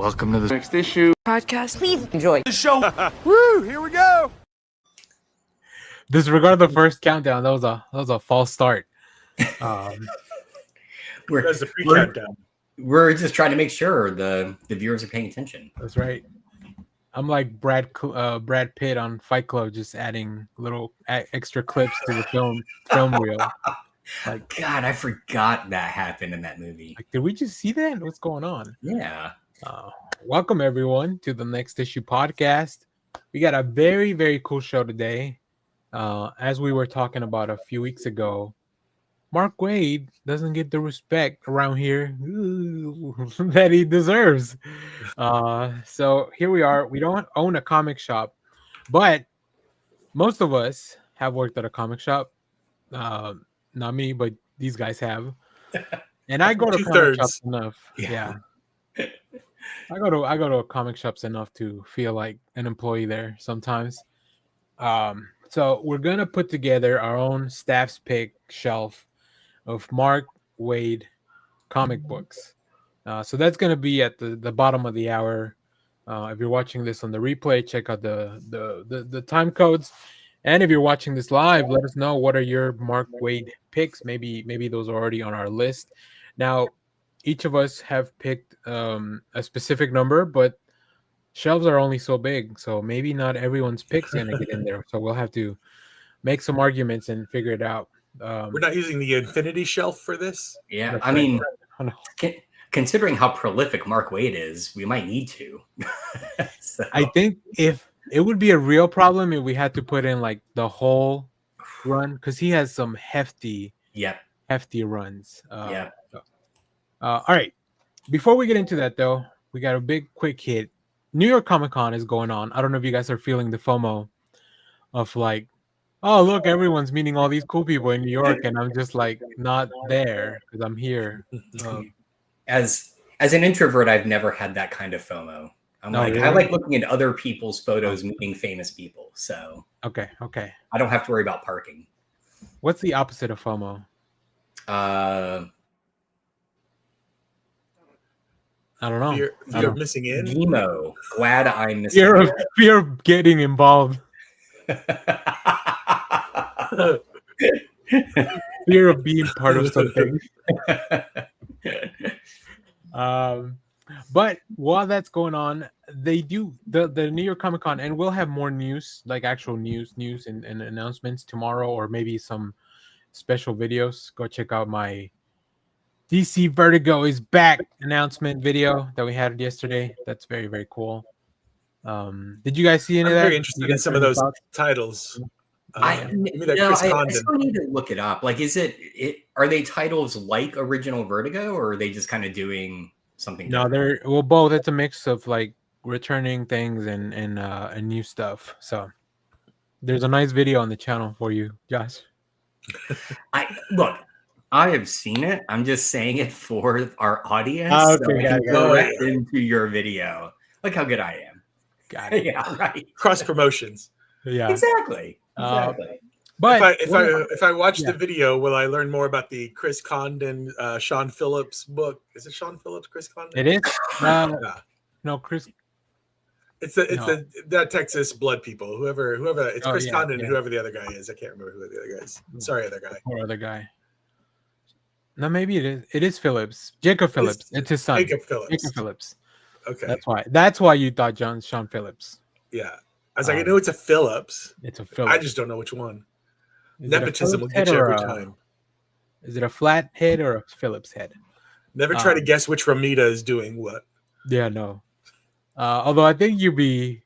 Welcome to the next issue podcast. Please enjoy the show. Woo! Here we go. Disregard the first countdown. That was a false start. We're just trying to make sure the viewers are paying attention. That's right. I'm like Brad Pitt on Fight Club, just adding little extra clips to the film reel. Like, God, I forgot that happened in that movie. Like, did we just see that? What's going on? Yeah. Welcome everyone to the Next Issue podcast. We got a very, very cool show today. As we were talking about a few weeks ago, Mark Waid doesn't get the respect around here that he deserves. So here we are. We don't own a comic shop, but most of us have worked at a comic shop. Not me, but these guys have. And I go to comic shops enough. Yeah. I go to comic shops enough to feel like an employee there sometimes. So we're gonna put together our own staff's pick shelf of Mark Waid comic books. So that's gonna be at the bottom of the hour. If you're watching this on the replay, check out the time codes. And if you're watching this live, let us know what are your Mark Waid picks. Maybe those are already on our list. Now, each of us have picked a specific number, but shelves are only so big, so maybe not everyone's picks gonna get in there. So we'll have to make some arguments and figure it out. We're not using the infinity shelf for this. Yeah, I mean, considering how prolific Mark Waid is, we might need to. So. I think if it would be a real problem if we had to put in like the whole run, because he has some hefty runs. All right. Before we get into that, though, we got a big quick hit. New York Comic Con is going on. I don't know if you guys are feeling the FOMO of like, oh, look, everyone's meeting all these cool people in New York, and I'm just like not there because I'm here. As an introvert, I've never had that kind of FOMO. Really? I like looking at other people's photos meeting famous people. So okay. I don't have to worry about parking. What's the opposite of FOMO? I don't know. Fear of missing in. Emo. Glad I'm missing in. Fear of getting involved. Fear of being part of something. But while that's going on, they do the New York Comic Con, and we'll have more news, like actual news and announcements tomorrow, or maybe some special videos. Go check out my DC Vertigo is back announcement video that we had yesterday. That's very, very cool. Did you guys see any of that? I'm very interested in some of those titles. I still need to look it up. Like, are they titles like original Vertigo, or are they just kind of doing something different? No, they're both. It's a mix of like returning things and new stuff. So there's a nice video on the channel for you, Josh. I have seen it. I'm just saying it for our audience. Okay, so I can go right into your video. Look how good I am. Got it. Yeah, right. Cross promotions. Yeah, exactly. But if I watch the video, will I learn more about the Chris Condon, Sean Phillips book? Is it Sean Phillips, Chris Condon? It is. No, Chris. It's that Texas blood people. Whoever it's Chris Condon and whoever the other guy is. I can't remember who the other guy is. Sorry, other guy. Or other guy. No, maybe it is. It is Phillips. Jacob Phillips. It's his son. Jacob Phillips. Okay. That's why you thought Sean Phillips. Yeah. I was like, I know it's a Phillips. It's a Phillips. I just don't know which one. Nepotism will get you every time. Is it a flat head or a Phillips head? Never try to guess which Ramita is doing what. Yeah, no. Although I think you'd be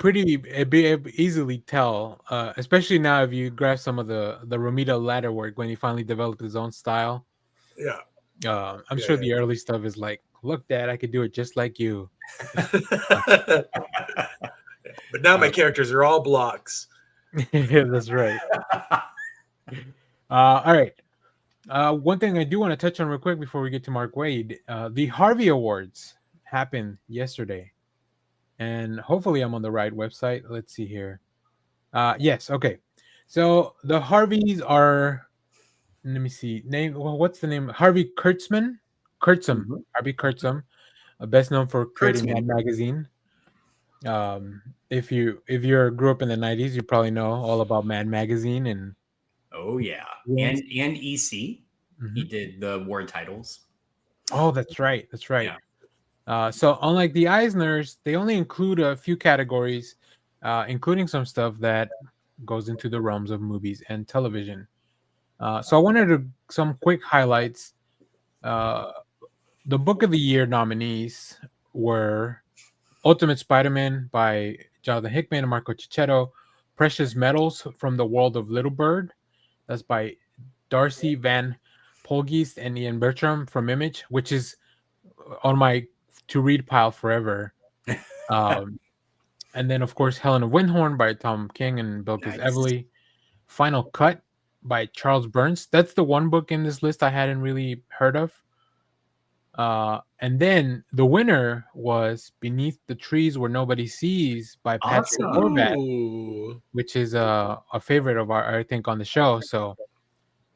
easily tell, especially now if you grab some of the Ramita ladder work when he finally developed his own style. Yeah. I'm sure the early stuff is like, look, Dad, I could do it just like you. But now my characters are all blocks. Yeah, that's right. All right. One thing I do want to touch on real quick before we get to Mark Waid, the Harvey Awards happened yesterday, and hopefully I'm on the right website. Let's see here. Yes. Okay. So the Harveys are, let me see. What's the name? Harvey Kurtzman. Harvey Kurtzman. best known for creating Mad Magazine. If you grew up in the 90s, you probably know all about Mad Magazine and and EC. He did the war titles. Oh, that's right. So unlike the Eisners, they only include a few categories, including some stuff that goes into the realms of movies and television. So I wanted some quick highlights. The Book of the Year nominees were Ultimate Spider-Man by Jonathan Hickman and Marco Cicchetto, Precious Metals from the World of Little Bird, that's by Darcy Van Polgeest and Ian Bertram from Image, which is on my to-read pile forever. And then, of course, Helena Windhorn by Tom King and Bilquis Evely. Final Cut by Charles Burns. That's the one book in this list I hadn't really heard of. And then the winner was Beneath the Trees Where Nobody Sees by Patrick Horvath, which is a favorite of our, I think, on the show. So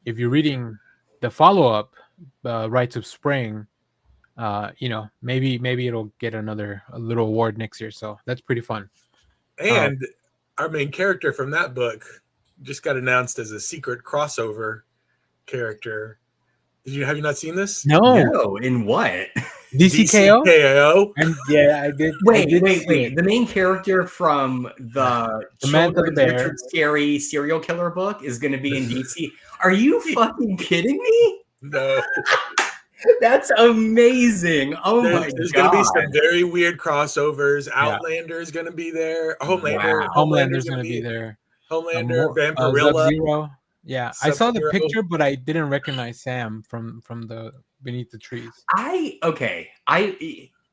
if you're reading the follow-up, Rites of Spring, maybe it'll get a little award next year. So that's pretty fun. And our main character from that book just got announced as a secret crossover character. Have you not seen this? No. In what? DCKO? And yeah, I did. Wait. The main character from the children's Richard Scarry serial killer book is going to be in DC. Are you fucking kidding me? No. That's amazing. There's going to be some very weird crossovers. Outlander is going to be there. Homelander's going to be there. Homelander, Vampirilla. Sub-Zero. Yeah, I saw the picture, but I didn't recognize Sam from the Beneath the Trees.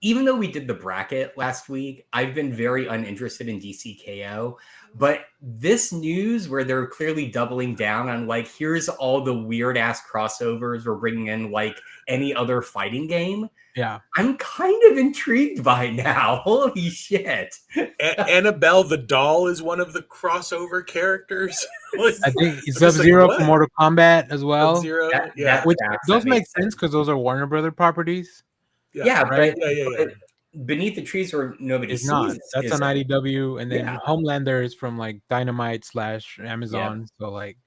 Even though we did the bracket last week, I've been very uninterested in DCKO. But this news where they're clearly doubling down on like, here's all the weird ass crossovers we're bringing in, like any other fighting game. Yeah, I'm kind of intrigued by now. Holy shit! Annabelle the doll is one of the crossover characters. I think Sub-Zero from Mortal Kombat as well. Sub-Zero, those make sense because those are Warner Brother properties. But Beneath the Trees Where Nobody Sees. Not. That's on IDW, and then Homelander is from like Dynamite / Amazon. So like,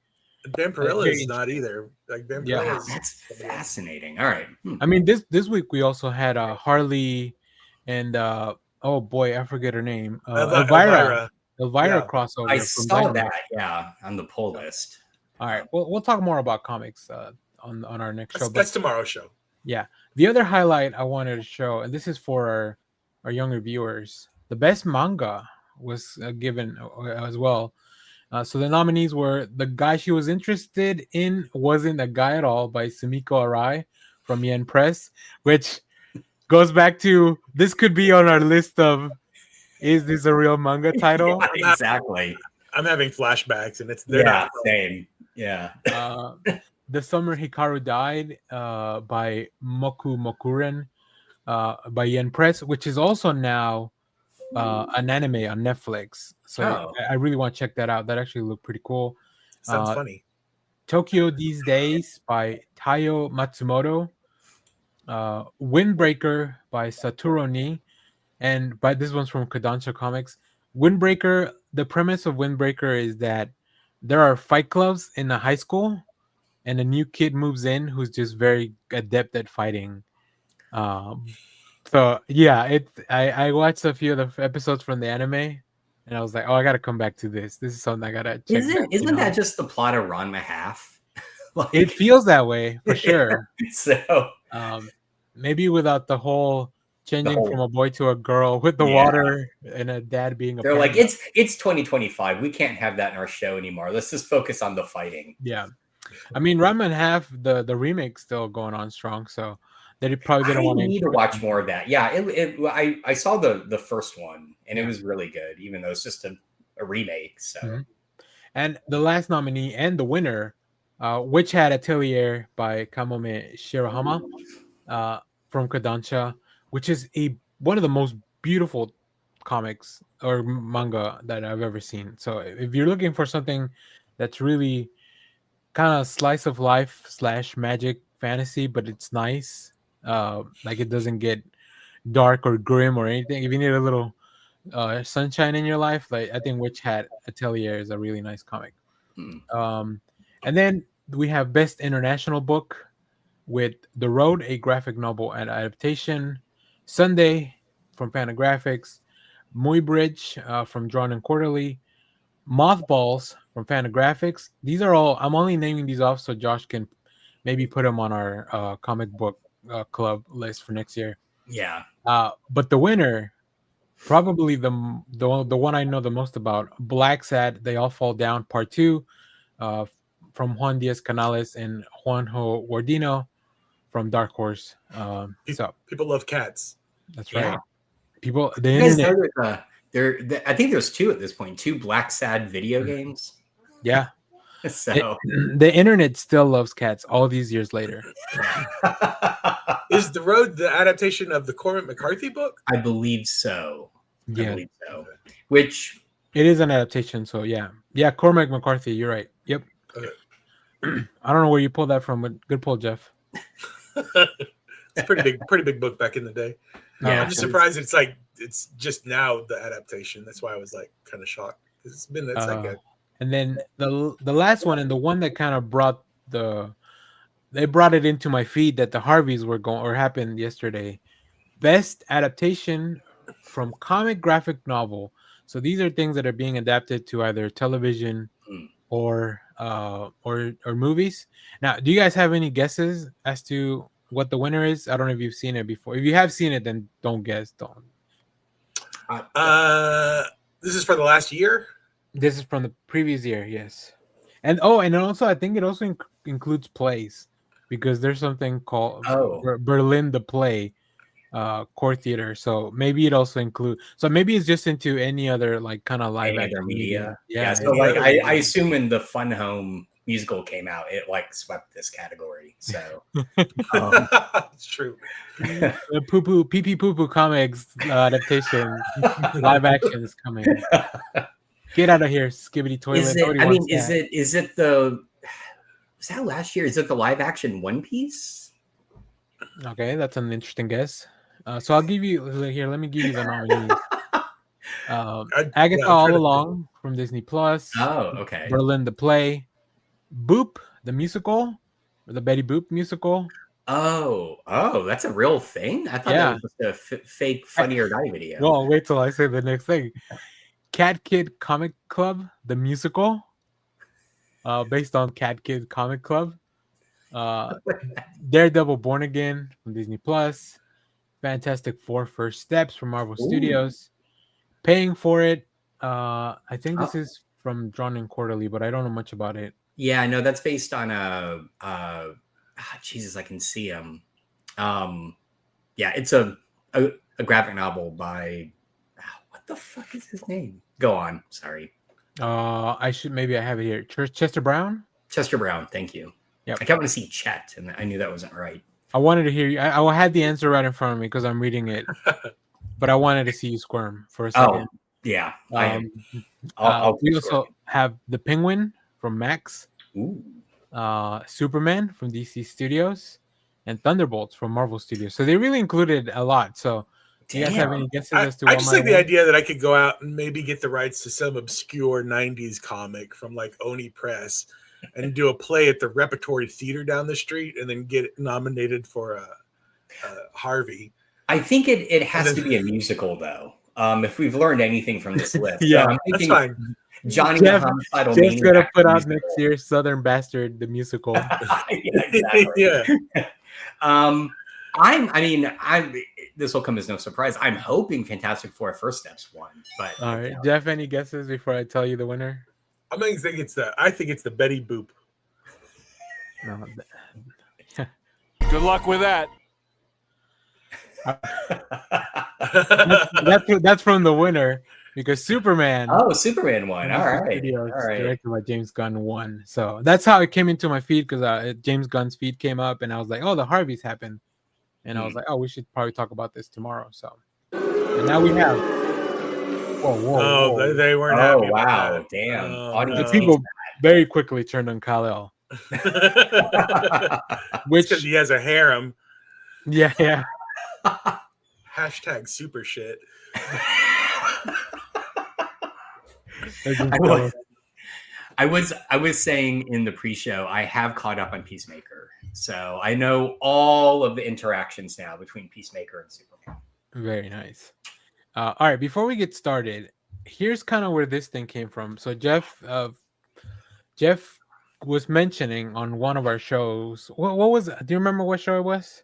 Vampirilla is not either. Like Vampirilla, that's fascinating. All right. I mean, this week we also had Harley and oh boy, I forget her name. Elvira crossover. I saw that. On the pull list. All right, we'll talk more about comics on our next show. That's tomorrow's show. Yeah. The other highlight I wanted to show, and this is for our younger viewers, the best manga was given as well. So the nominees were The Guy She Was Interested In Wasn't a Guy at All by Sumiko Arai from Yen Press, which goes back to this could be on our list of, is this a real manga title? Exactly. I'm having flashbacks, and same. Yeah. The Summer Hikaru Died by Moku Mokuren by Yen Press, which is also now an anime on Netflix. So I really want to check that out. That actually looked pretty cool. Sounds funny. Tokyo These Days by Taiyo Matsumoto. Windbreaker by Satoru Ni. And this one's from Kodansha Comics. Windbreaker, the premise of Windbreaker is that there are fight clubs in a high school, and a new kid moves in who's just very adept at fighting. So yeah, I watched a few of the episodes from the anime, and I was like, oh, I gotta come back to this. This is something I gotta check. Isn't that just the plot of Ranma Half? It feels that way for sure. So maybe without the whole changing from a boy to a girl with the water and a dad being a they're parent. like, it's 2025. We can't have that in our show anymore. Let's just focus on the fighting. Yeah. I mean, Ranma Half, the remake's still going on strong, so they probably didn't want to. I need to watch more of that. Yeah, I saw the first one, and it was really good, even though it's just a remake. So, and the last nominee and the winner, Witch Hat Atelier by Kamome Shirahama from Kodansha, which is one of the most beautiful comics or manga that I've ever seen. So, if you're looking for something that's really kind of slice of life / magic fantasy, but it's nice. Like it doesn't get dark or grim or anything, if you need a little sunshine in your life, like I think Witch Hat Atelier is a really nice comic. And then we have Best International Book with The Road, a graphic novel and adaptation. Sunday from Fantagraphics. Muybridge from Drawn and Quarterly. Mothballs from Fantagraphics. These are all, I'm only naming these off so Josh can maybe put them on our comic book club list for next year. Yeah. But the winner, probably the one I know the most about, Black Sad, They All Fall Down, Part 2, from Juan Diaz Canales and Juanjo Guardino from Dark Horse. So people love cats. that's right. Yeah. People, the You guys internet, know that I think there's 2 at this point, 2 Black Sad video games. yeah. So The internet still loves cats all these years later. Is The Road the adaptation of the Cormac McCarthy book? I believe so. I Yeah, believe so. Which it is an adaptation. So yeah, Cormac McCarthy. You're right. Yep. Okay. I don't know where you pulled that from, but good pull, Jeff. It's pretty big book back in the day. Yeah. I'm just surprised it's just now the adaptation. That's why I was like kind of shocked. It's like a And then the last one, and the one that kind of brought it into my feed that the Harveys were going or happened yesterday. Best adaptation from comic graphic novel. So these are things that are being adapted to either television or movies. Now, do you guys have any guesses as to what the winner is? I don't know if you've seen it before. If you have seen it, then don't guess. Don't. This is for the last year. This is from the previous year, yes. And also I think it also includes plays, because there's something called Berlin the Play core theater. So maybe it also includes. So maybe it's just into any other like kind of live action media. Yeah. So like I assume when the Fun Home musical came out, it like swept this category. So It's true. The pee pee poo poo comics adaptation live action is coming. Get out of here, Skibbity Toilet. Is it was that last year? Is it the live action One Piece? Okay, that's an interesting guess. So I'll give you here. Let me give you the nominees. Agatha All Along from Disney Plus. Oh, okay. Berlin the Play. Boop the musical, or the Betty Boop musical. Oh, that's a real thing. I thought that was just a fake Funny or Die video. Well, wait till I say the next thing. Cat Kid Comic Club, the musical, based on Cat Kid Comic Club. Daredevil Born Again from Disney Plus. Fantastic Four First Steps from Marvel Studios. Paying for It. I think this is from Drawn and Quarterly, but I don't know much about it. Yeah, no, that's based on Jesus, I can see him. Yeah, it's a graphic novel by what the fuck is his name? Go on. Sorry. I have it here. Chester Brown? Chester Brown, thank you. Yep. I kept want to see Chet, and I knew that wasn't right. I wanted to hear you. I had the answer right in front of me because I'm reading it, but I wanted to see you squirm for a second. Oh, yeah. We also have The Penguin from Max. Ooh. Superman from DC Studios, and Thunderbolts from Marvel Studios. So they really included a lot. So do you guys have any guesses as to I just like the idea that I could go out and maybe get the rights to some obscure 90s comic from like Oni Press and do a play at the Repertory Theater down the street and then get nominated for a Harvey. I think it has to be a musical, though. If we've learned anything from this list. Yeah, I'm that's fine. Johnny Jeff's gonna put out next year Southern Bastard the musical. Yeah, exactly. Yeah. This will come as no surprise. I'm hoping Fantastic Four First Steps won. But All right, Jeff, any guesses before I tell you the winner? I think it's the Betty Boop. No. Good luck with that. That's from the winner because Superman. Oh, Superman won. All right. Studios, directed by James Gunn, won. So that's how it came into my feed because James Gunn's feed came up and I was like, oh, the Harveys happened. And I was like, oh, we should probably talk about this tomorrow. So, and now we have. Whoa. They weren't happy. Oh, wow. That. Damn. The people very quickly turned on Kal-El. Which because he has a harem. Yeah. Hashtag super shit. I was saying in the pre-show, I have caught up on Peacemaker, so I know all of the interactions now between Peacemaker and Superman. Very nice. All right, before we get started, here's kind of where this thing came from. So Jeff was mentioning on one of our shows. What was it? Do you remember what show it was?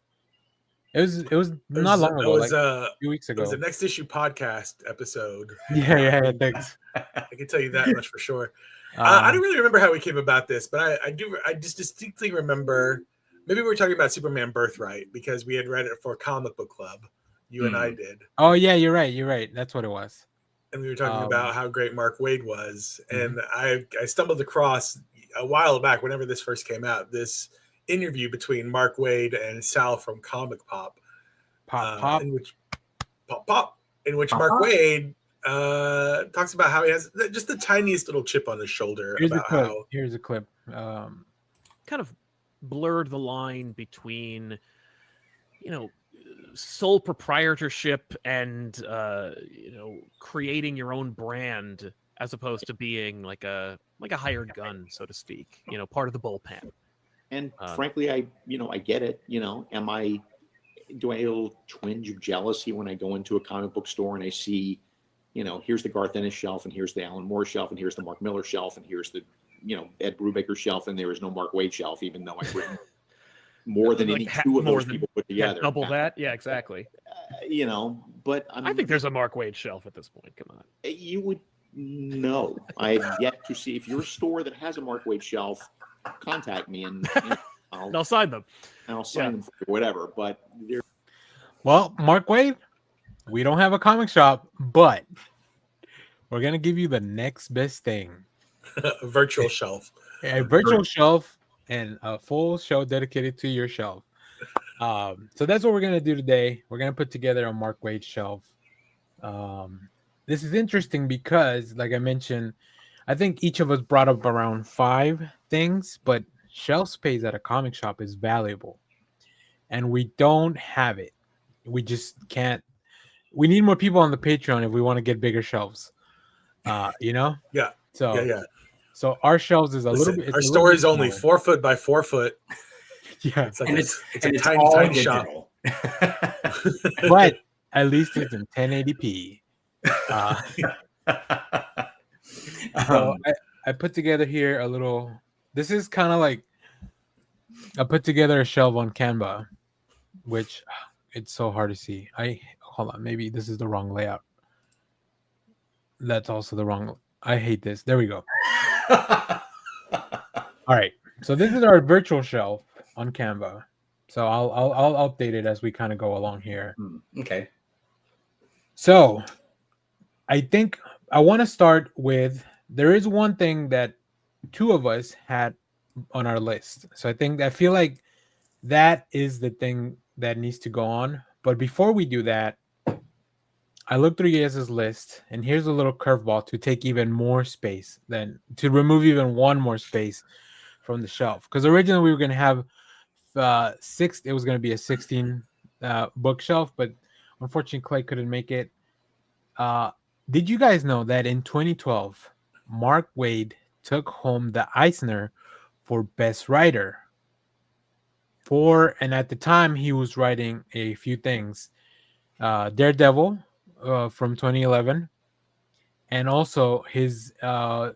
It was not long ago, like a few weeks ago. It was a Next Issue podcast episode. Yeah, thanks. I can tell you that much for sure. I don't really remember how we came about this, but I just distinctly remember maybe we were talking about Superman Birthright because we had read it for Comic Book Club. You and I did. Oh yeah, you're right. That's what it was. And we were talking about how great Mark Waid was. And I stumbled across a while back, whenever this first came out, this interview between Mark Waid and Sal from Comic Pop. In which Mark Waid talks about how he has just the tiniest little chip on his shoulder. Here's a clip. Kind of blurred the line between, sole proprietorship and creating your own brand as opposed to being like a hired gun, so to speak, part of the bullpen. And frankly, I get it. Do I have a little twinge of jealousy when I go into a comic book store and I see, here's the Garth Ennis shelf, and here's the Alan Moore shelf, and here's the Mark Miller shelf, and here's the, Ed Brubaker shelf, and there is no Mark Waid shelf, even though I've written more than any two of those people put together. Yeah, double that. Yeah, exactly. But I think there's a Mark Waid shelf at this point. Come on. You would know. I've yet to see. If you're a store that has a Mark Waid shelf, contact me and I'll sign them. And I'll sign them for you, whatever. But well, Mark Waid, we don't have a comic shop, but we're gonna give you the next best thing. A virtual shelf. A virtual shelf and a full show dedicated to your shelf. So that's what we're gonna do today. We're gonna put together a Mark Waid shelf. This is interesting because, like I mentioned, I think each of us brought up around 5 things, but shelf space at a comic shop is valuable, and we don't have it. We just can't. We need more people on the Patreon if we want to get bigger shelves. Yeah. So yeah. So our shelves is a little bit. Our store is only 4 foot by 4 foot. Yeah, it's like it's a tiny shop. But at least it's in 1080p. So I put together here a little. This is kind of like I put together a shelf on Canva, which it's so hard to see. Hold on, maybe this is the wrong layout. That's also the wrong. I hate this. There we go. All right, so this is our virtual shelf on Canva. So I'll update it as we kind of go along here. Okay. So I think I want to start with, there is one thing that 2 of us had on our list. So I feel like that is the thing that needs to go on. But before we do that, I looked through you guys' list, and here's a little curveball to take even more space, to remove even one more space from the shelf. Because originally we were going to have 6. It was going to be a 16 bookshelf, but unfortunately Clay couldn't make it. Did you guys know that in 2012, Mark Waid took home the Eisner for Best Writer? And at the time he was writing a few things. Daredevil from 2011, and also his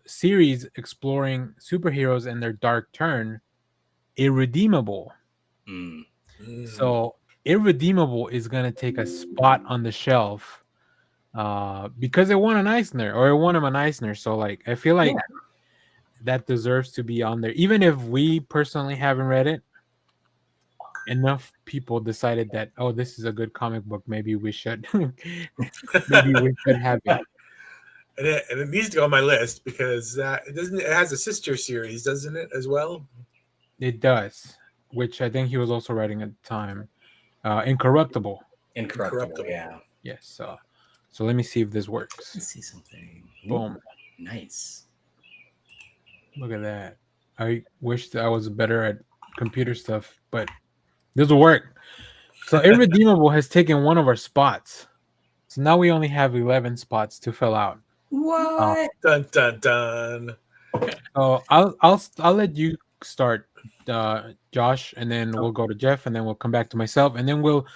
series exploring superheroes and their dark turn, Irredeemable. So Irredeemable is going to take a spot on the shelf because it won an Eisner, or it won him an Eisner. So like I feel like that deserves to be on there, even if we personally haven't read it. Enough people decided that, oh, this is a good comic book, maybe we should have it. And it needs to go on my list because it has a sister series, doesn't it, as well? It does, which I think he was also writing at the time. Incorruptible. Yeah. Yes. So let me see if this works. Let's see something. Boom. Ooh, nice. Look at that. I wish that I was better at computer stuff, but this will work. So Irredeemable has taken one of our spots. So now we only have 11 spots to fill out. What? Dun dun dun. So I'll let you start, Josh, and then we'll go to Jeff, and then we'll come back to myself, and then we'll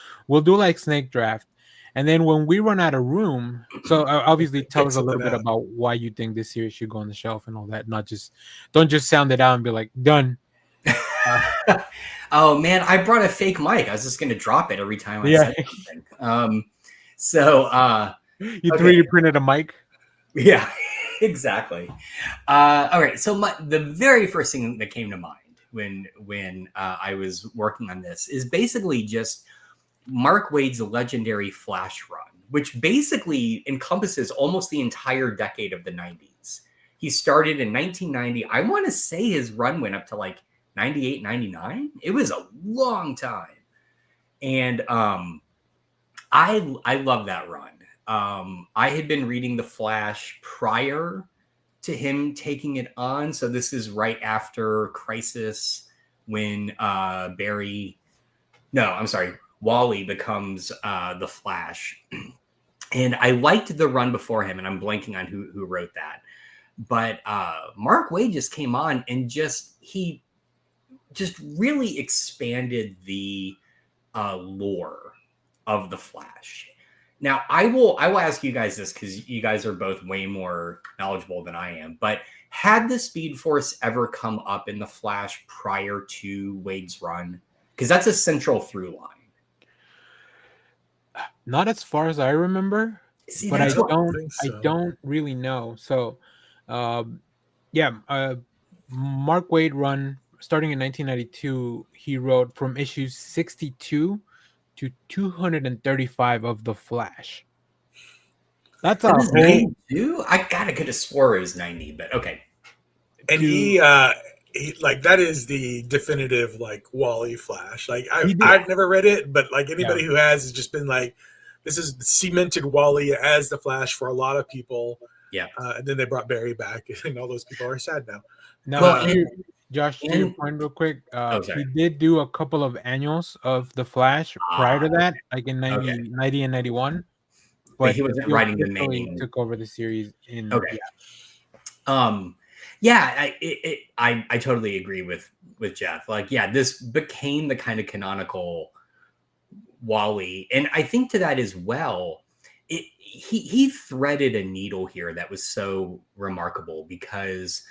do like snake draft. And then when we run out of room, so obviously tell us a little bit about why you think this series should go on the shelf and all that. Don't just sound it out and be like, done. Oh man, I brought a fake mic. I was just gonna drop it every time I said something. You 3D printed a mic? Yeah, exactly. All right. So the very first thing that came to mind when I was working on this is basically just Mark Waid's legendary Flash run, which basically encompasses almost the entire decade of the 90s. He started in 1990. I want to say his run went up to like 98, 99. It was a long time. And I love that run. I had been reading The Flash prior to him taking it on. So this is right after Crisis when Wally becomes the Flash. And I liked the run before him, and I'm blanking on who wrote that. But Mark Waid just came on and he really expanded the lore of the Flash. Now, I will ask you guys this because you guys are both way more knowledgeable than I am. But had the Speed Force ever come up in the Flash prior to Waid's run? Because that's a central through line. Not as far as I remember, but I don't really know. So, Mark Waid run starting in 1992. He wrote from issues 62 to 235 of The Flash. That's a whole... 92? I could have swore it was 90, but okay. And he like that is the definitive like Wally Flash. Like I've never read it, but like anybody who has just been like, this is cemented Wally as the Flash for a lot of people. Yeah. And then they brought Barry back, and all those people are sad now. Now, Josh, to your point real quick, he did do a couple of annuals of The Flash prior to that, like in 90 and 91. But he wasn't writing the main. Took over the series in. I totally agree with Jeff. Like, this became the kind of canonical Wally, and I think to that as well. He threaded a needle here that was so remarkable because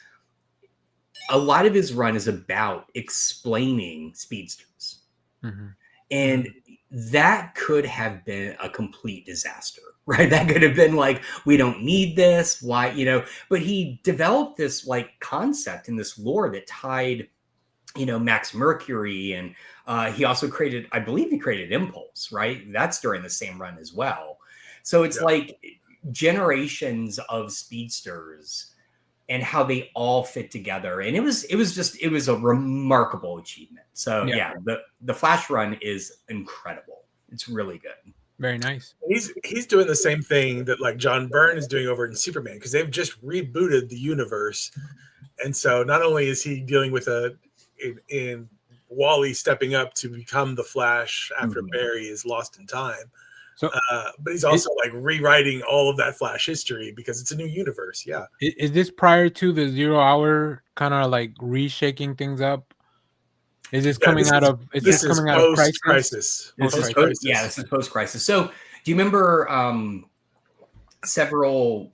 a lot of his run is about explaining speedsters, and that could have been a complete disaster. Right. That could have been like, we don't need this. Why, but he developed this like concept and this lore that tied, Max Mercury. And he also created Impulse, right? That's during the same run as well. So it's like generations of speedsters and how they all fit together. And it was a remarkable achievement. So the Flash run is incredible. It's really good. Very nice. He's doing the same thing that like John Byrne is doing over in Superman, because they've just rebooted the universe, and so not only is he dealing with in Wally stepping up to become the Flash after Barry is lost in time, so but he's also like rewriting all of that Flash history because it's a new universe. Yeah, is this prior to the 0 Hour kind of like reshaking things up? Is this coming out of? Is this coming out of Crisis? This is post-Crisis. So, do you remember several,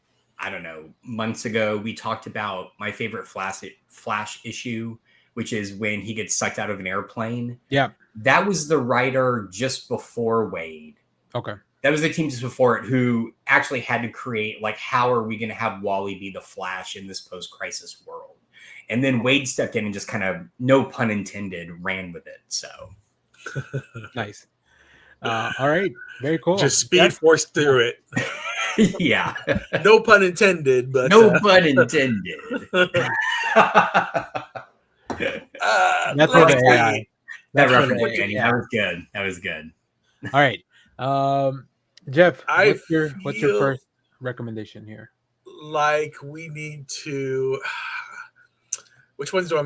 months ago, we talked about my favorite Flash issue, which is when he gets sucked out of an airplane. Yeah, that was the writer just before Waid. Okay, that was the team just before it who actually had to create like, how are we going to have Wally be the Flash in this post-Crisis world? And then Waid stepped in and just kind of, no pun intended, ran with it. So nice. All right. Very cool. Just speed force through it. Yeah. No pun intended, but no pun intended. That's what AI. That was good. That was good. All right. Jeff, what's your first recommendation here? Like, we need to. Which ones do I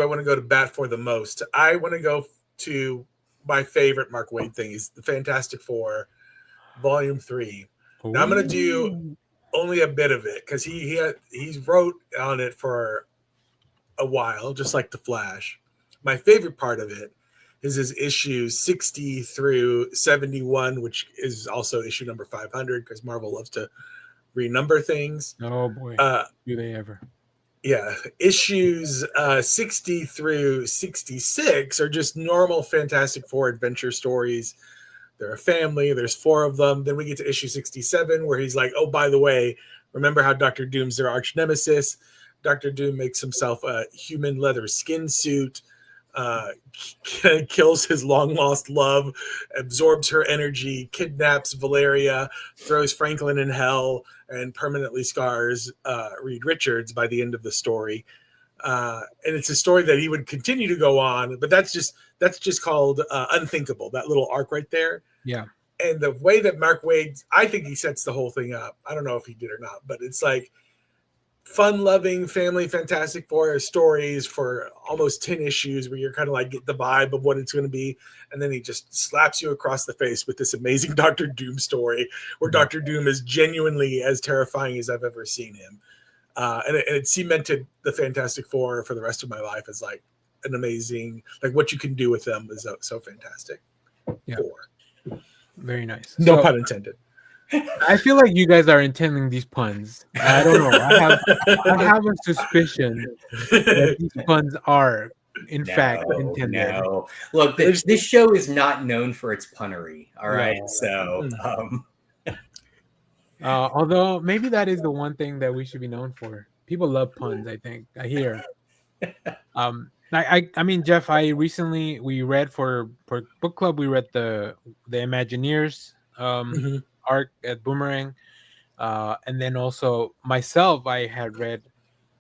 want to go to bat for the most? I want to go to my favorite Mark Waid thing is the Fantastic Four, Volume 3. Now I'm going to do only a bit of it because he's wrote on it for a while, just like The Flash. My favorite part of it is his issues 60 through 71, which is also issue number 500 because Marvel loves to renumber things. Oh boy, do they ever? Yeah, issues 60 through 66 are just normal Fantastic Four adventure stories. They're a family. There's 4 of them. Then we get to issue 67 where he's like, oh, by the way, remember how Dr. Doom's their arch nemesis? Dr. Doom makes himself a human leather skin suit, kills his long-lost love, absorbs her energy, kidnaps Valeria, throws Franklin in hell, and permanently scars Reed Richards by the end of the story. And it's a story that he would continue to go on, but that's just called Unthinkable, that little arc right there. Yeah. And the way that Mark Waid, I think he sets the whole thing up. I don't know if he did or not, but it's like fun-loving family Fantastic Four stories for almost 10 issues where you're kind of like get the vibe of what it's going to be. And then he just slaps you across the face with this amazing Dr. Doom story where Dr. Doom is genuinely as terrifying as I've ever seen him. And it cemented the Fantastic Four for the rest of my life as like an amazing, like what you can do with them is so fantastic. Yeah. Very nice. No So, pun intended. I feel like you guys are intending these puns. I don't know. I have a suspicion that these puns are, in fact, intended. No. Look, this show is not known for its punnery. All right. No. So, although maybe that is the one thing that we should be known for. People love puns, I think. I hear. I mean, Jeff, we read for book club, we read the Imagineers arc at Boomerang. And then also myself, I had read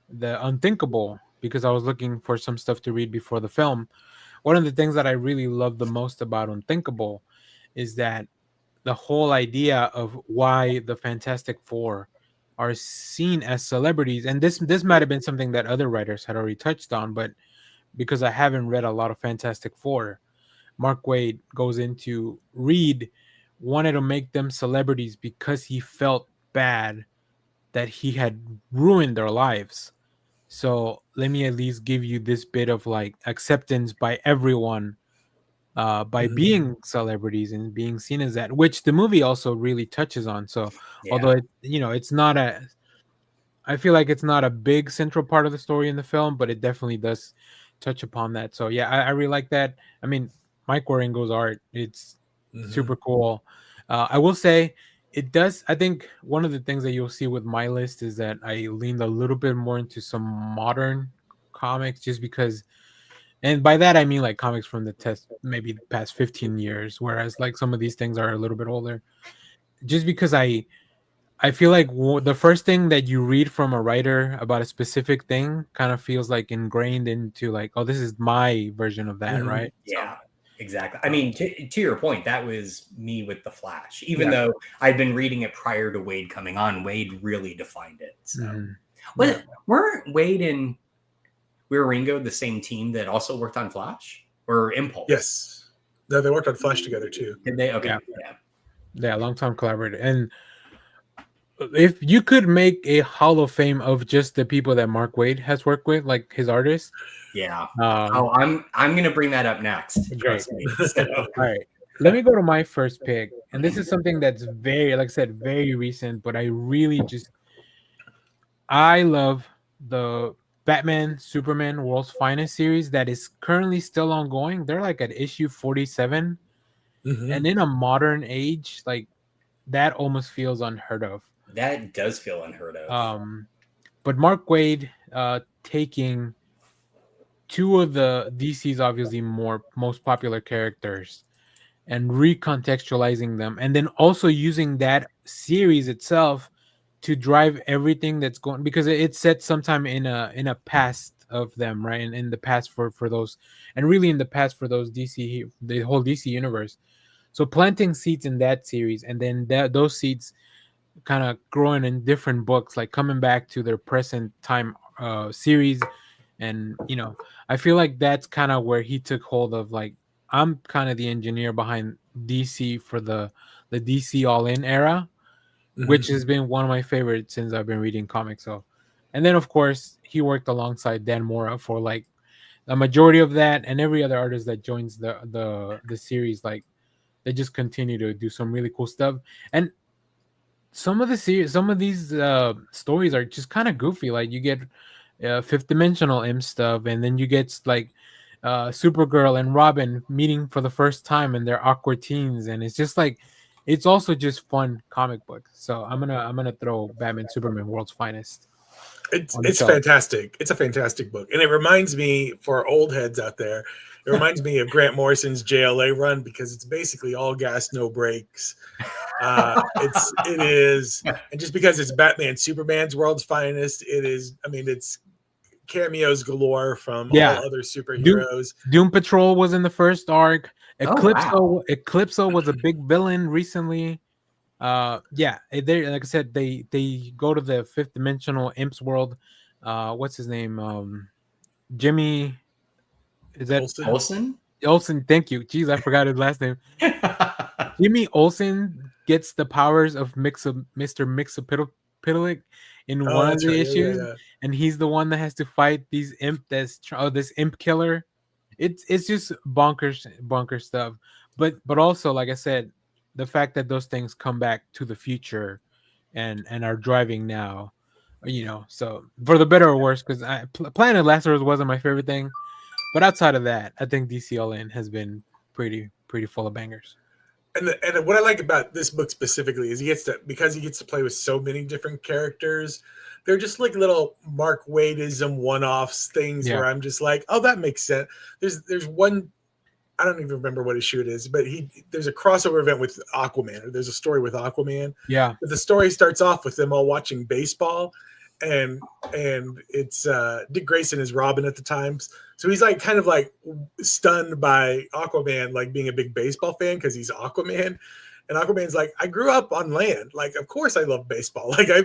the Unthinkable because I was looking for some stuff to read before the film. One of the things that I really love the most about Unthinkable is that the whole idea of why the Fantastic Four are seen as celebrities, and this might have been something that other writers had already touched on, but because I haven't read a lot of Fantastic Four, Mark Waid goes into Reed wanted to make them celebrities because he felt bad that he had ruined their lives. So let me at least give you this bit of like acceptance by everyone by being celebrities and being seen as that, which the movie also really touches on. So although it's not I feel like it's not a big central part of the story in the film, but it definitely does touch upon that. So yeah, I really like that. I mean, Mike Waringo's art, it's super cool. I will say it does. I think one of the things that you'll see with my list is that I leaned a little bit more into some modern comics just because, and by that I mean like comics from the maybe the past 15 years, whereas like some of these things are a little bit older. Just because I feel like the first thing that you read from a writer about a specific thing kind of feels like ingrained into like, oh, this is my version of that, right? Yeah, exactly. I mean, to your point, that was me with The Flash. Even though I'd been reading it prior to Waid coming on, Waid really defined it. So, weren't Waid and Waringo the same team that also worked on Flash or Impulse? Yes. No, they worked on Flash together too. Did they? Okay. Yeah, long-time collaborator. And if you could make a Hall of Fame of just the people that Mark Waid has worked with, like his artists. Yeah. I'm gonna bring that up next. Trust me. So. All right. Let me go to my first pick. And this is something that's very, like I said, very recent, but I love the Batman Superman World's Finest series that is currently still ongoing. They're like at issue 47. And in a modern age, like that almost feels unheard of. That does feel unheard of. But Mark Waid taking two of the DC's obviously most popular characters and recontextualizing them, and then also using that series itself to drive everything that's going, because it's set sometime in a past of them, right? And in the past for those, and really in the past for those DC, the whole DC universe. So planting seeds in that series, and then those seeds kind of growing in different books, like coming back to their present time series. And I feel like that's kind of where he took hold of, like, I'm kind of the engineer behind DC for the DC All In era, which has been one of my favorites since I've been reading comics. So, and then of course he worked alongside Dan Mora for like the majority of that, and every other artist that joins the series, like they just continue to do some really cool stuff. And some of these stories are just kind of goofy. Like you get fifth dimensional imp stuff, and then you get like Supergirl and Robin meeting for the first time in their awkward teens, and it's just like it's also just fun comic book. So I'm gonna throw Batman Superman World's Finest. It's fantastic. It's a fantastic book, and it reminds me, for old heads out there, it reminds me of Grant Morrison's JLA run, because it's basically all gas, no brakes. It is, and just because it's Batman Superman's World's Finest, it is. I mean, it's cameos galore from all other superheroes. Doom Patrol was in the first arc. Wow. Eclipso was a big villain recently. They like I said, they go to the fifth dimensional imps world. What's his name? Jimmy. Is that Olsen? Olsen, thank you. Jeez, I forgot his last name. Jimmy Olsen gets the powers of Mr. Mixapitalik in one of the issues, and he's the one that has to fight these this imp killer. It's just bonkers stuff. But also, like I said, the fact that those things come back to the future and are driving now, so for the better or worse, because Planet Lazarus wasn't my favorite thing. But outside of that, I think DC All In has been pretty full of bangers. And what I like about this book specifically is he gets to play with so many different characters. They're just like little Mark Waidism one-offs things where I'm just like, oh, that makes sense. There's one, I don't even remember what issue it is, but there's a crossover event with Aquaman, or there's a story with Aquaman. Yeah. But the story starts off with them all watching baseball, and it's Dick Grayson is Robin at the times. So he's like kind of like stunned by Aquaman, like being a big baseball fan because he's Aquaman. And Aquaman's like, I grew up on land. Like, of course I love baseball. Like I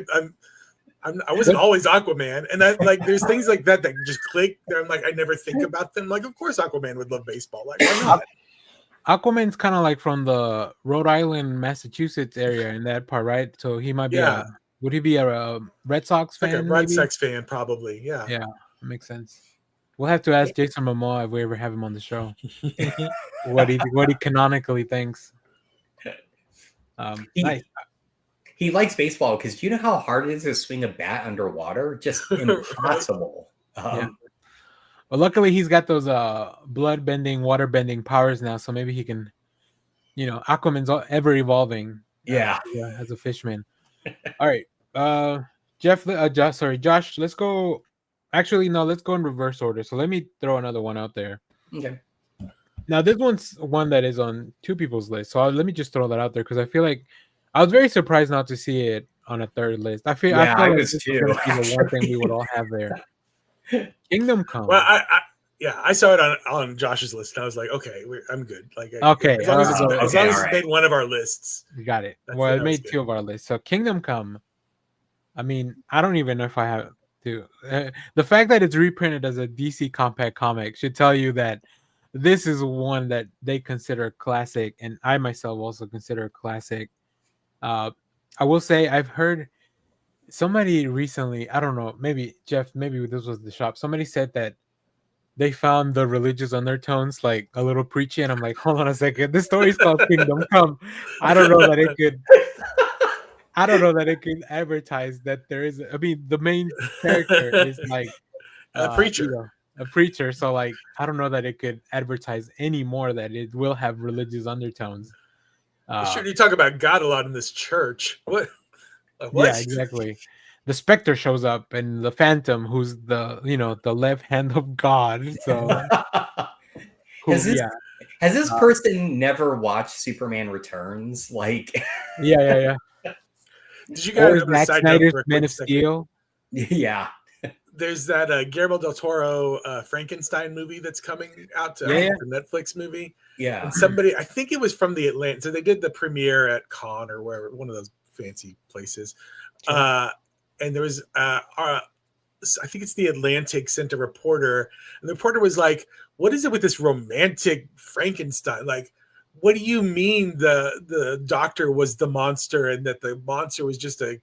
wasn't always Aquaman. And that, like, there's things like that just click. I'm like, I never think about them. Like, of course Aquaman would love baseball. Like, why not? Aquaman's kind of like from the Rhode Island, Massachusetts area in that part, right? So he might be would he be a Red Sox fan? Like a Red Sox fan, probably. Yeah. Yeah, makes sense. We'll have to ask Jason Momoa if we ever have him on the show. what he canonically thinks. Nice. He likes baseball because you know how hard it is to swing a bat underwater? Just impossible. Well, luckily he's got those blood bending, water bending powers now, so maybe he can, Aquaman's ever evolving. As a fishman. All right, Josh. Let's go. Actually, no. Let's go in reverse order. So let me throw another one out there. Okay. Now this one's one that is on two people's list. So let me just throw that out there because I feel like I was very surprised not to see it on a third list. I feel like was this too. is the one thing we would all have there. Kingdom Come. Well, I saw it on Josh's list, and I was like, okay, I'm good. Like, okay, as long as it's made one of our lists. You got it. Well, it made two of our lists. So Kingdom Come. I mean, I don't even know if I have to. The fact that it's reprinted as a DC compact comic should tell you that this is one that they consider a classic, and I myself also consider a classic. I will say I've heard somebody recently, I don't know, maybe Jeff, maybe this was the shop. Somebody said that they found the religious undertones like a little preachy, and I'm like, hold on a second. This story is called Kingdom Come. I don't know that it could advertise that there is. I mean, the main character is like a preacher. A preacher. So like, I don't know that it could advertise any more that it will have religious undertones. Sure, you talk about God a lot in this church. What? Yeah, exactly. The Spectre shows up, and the Phantom, who's the left hand of God. So, has this person never watched Superman Returns? Like, yeah. Did you guys Zack Snyder's Man of Steel? Yeah. There's that Guillermo del Toro Frankenstein movie that's coming out, the Netflix movie. Yeah. And somebody, I think it was from the Atlanta. So they did the premiere at Cannes or wherever, one of those fancy places. And there was I think it's the Atlantic, sent a reporter, and the reporter was like, "What is it with this romantic Frankenstein? Like, what do you mean the doctor was the monster and that the monster was just a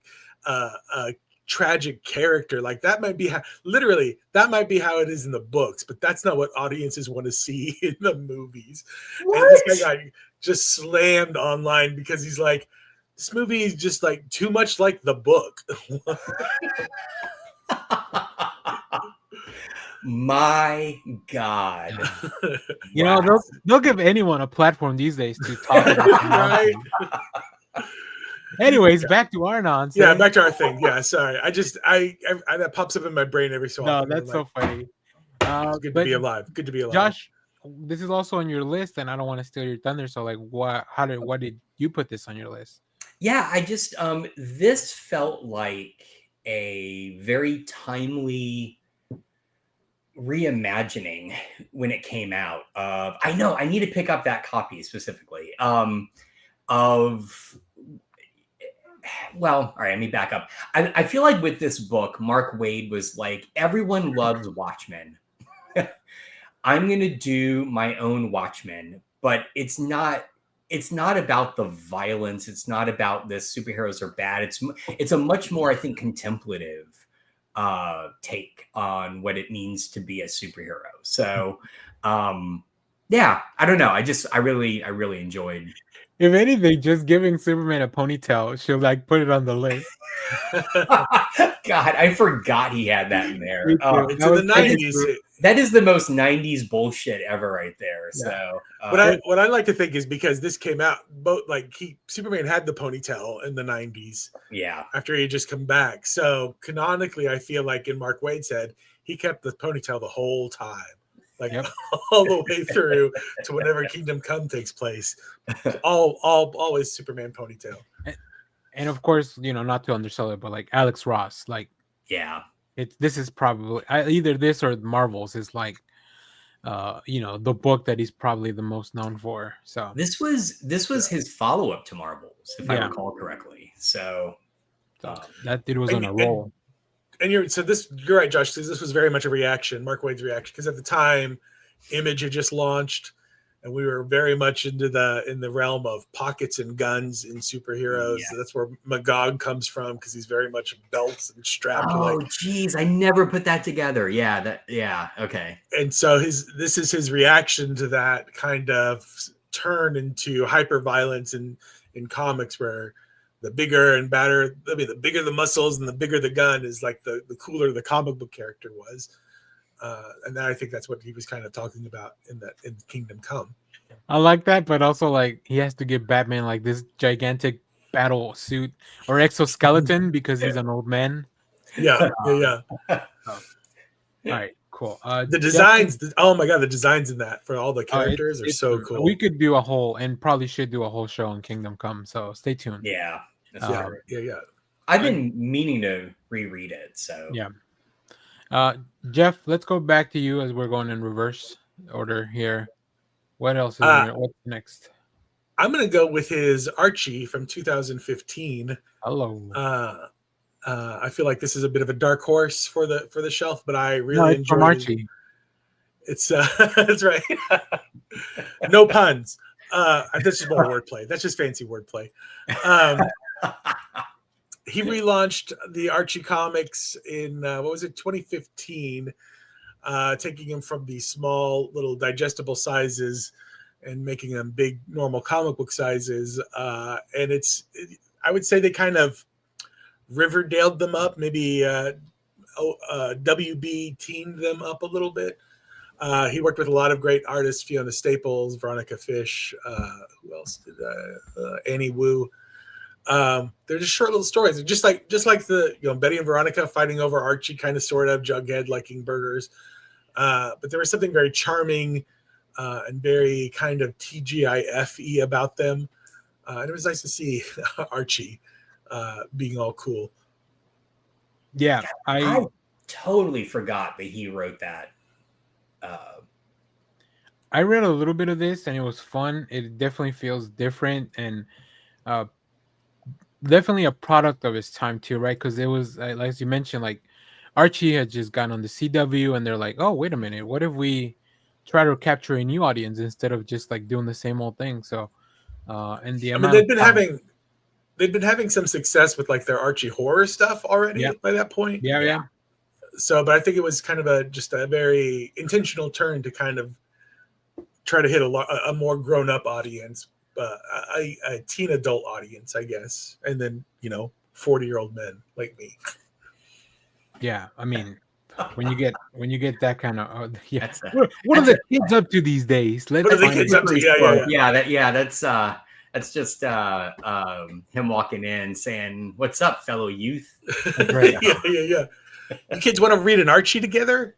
tragic character? Like that might be how it is in the books, but that's not what audiences want to see in the movies." What? And this guy got just slammed online because he's like, this movie is just like too much like the book. My God. You know, they'll give anyone a platform these days to talk about the Right? nonsense. Anyways, back to our nonsense. Yeah, back to our thing. Yeah, sorry. I that pops up in my brain every so No, often. that's so funny. It's good to But be alive. Good to be alive. Josh, this is also on your list, and I don't want to steal your thunder. So, like, what did you put this on your list? Yeah, I just this felt like a very timely reimagining when it came out. I know I need to pick up that copy specifically. Of well, all right, let me back up. I feel like with this book, Mark Waid was like, everyone loves Watchmen. I'm gonna do my own Watchmen, but it's not about the violence. It's not about this superheroes are bad. It's a much more, I think, contemplative take on what it means to be a superhero. So yeah, I don't know. I really enjoyed. If anything, just giving Superman a ponytail, she'll like put it on the list. God, I forgot he had that in there. Me too. It's in the 90s. That is the most 90s bullshit ever right there. Yeah. So What I like to think is because this came out, both like Superman had the ponytail in the 90s. Yeah. After he had just come back. So canonically, I feel like in Mark Waid said, he kept the ponytail the whole time. Like all the way through to whenever Kingdom Come takes place. Always Superman ponytail. And of course, you know, not to undersell it, but like Alex Ross, like this is probably either this or Marvels is like you know, the book that he's probably the most known for. So this was his follow-up to Marvels, if I recall correctly. So that dude was on a roll. And you're right, Josh, because this was very much a reaction, Mark Waid's reaction, because at the time, Image had just launched, and we were very much in the realm of pockets and guns in superheroes. Yeah. So that's where Magog comes from, because he's very much belts and strapped. Oh, geez, I never put that together. Yeah, okay. And so this is his reaction to that kind of turn into hyper violence in comics, where the bigger and badder, I mean, the bigger the muscles and the bigger the gun is, like the cooler the comic book character was. And I think that's what he was kind of talking about in Kingdom Come. I like that, but also like he has to give Batman like this gigantic battle suit or exoskeleton because he's an old man. Yeah. All right, cool. The designs, oh my God, the designs in that for all the characters are so cool. We could do a whole, and probably should do a whole show on Kingdom Come, so stay tuned. Yeah. Yeah. I've been meaning to reread it, so yeah. Jeff, let's go back to you as we're going in reverse order here. What else is there? What's next? I'm gonna go with his Archie from 2015. Hello. I feel like this is a bit of a dark horse for the shelf, but I really enjoy Archie. It's that's right. No puns. That's just more wordplay. That's just fancy wordplay. He relaunched the Archie comics in 2015, taking them from the small little digestible sizes and making them big normal comic book sizes. And I would say they kind of Riverdaled them up, maybe WB teamed them up a little bit. He worked with a lot of great artists: Fiona Staples, Veronica Fish, who else did Annie Wu. They're just short little stories, just like the Betty and Veronica fighting over Archie, kind of sort of Jughead liking burgers. But there was something very charming and very kind of TGIF-y about them, and it was nice to see Archie being all cool. Yeah, I totally forgot that he wrote that. I read a little bit of this and it was fun. It definitely feels different and definitely a product of his time too, right? Because it was, as you mentioned, like Archie had just gotten on the CW, and they're like, oh, wait a minute, what if we try to capture a new audience instead of just like doing the same old thing? So, and the I mean, amount of time, they've been having some success with like their Archie horror stuff already Yeah. by that point. yeah. So, but I think it was kind of just a very intentional turn to kind of try to hit a more grown up audience, a teen adult audience, I guess, and then 40-year-old men like me. Yeah, I mean, when you get that kind of yeah, That's a- what are that's the kids up to these days? Let's What are the find kids out. up to? Yeah. That's just him walking in saying, "What's up, fellow youth?" That's right. yeah. You kids want to read an Archie together?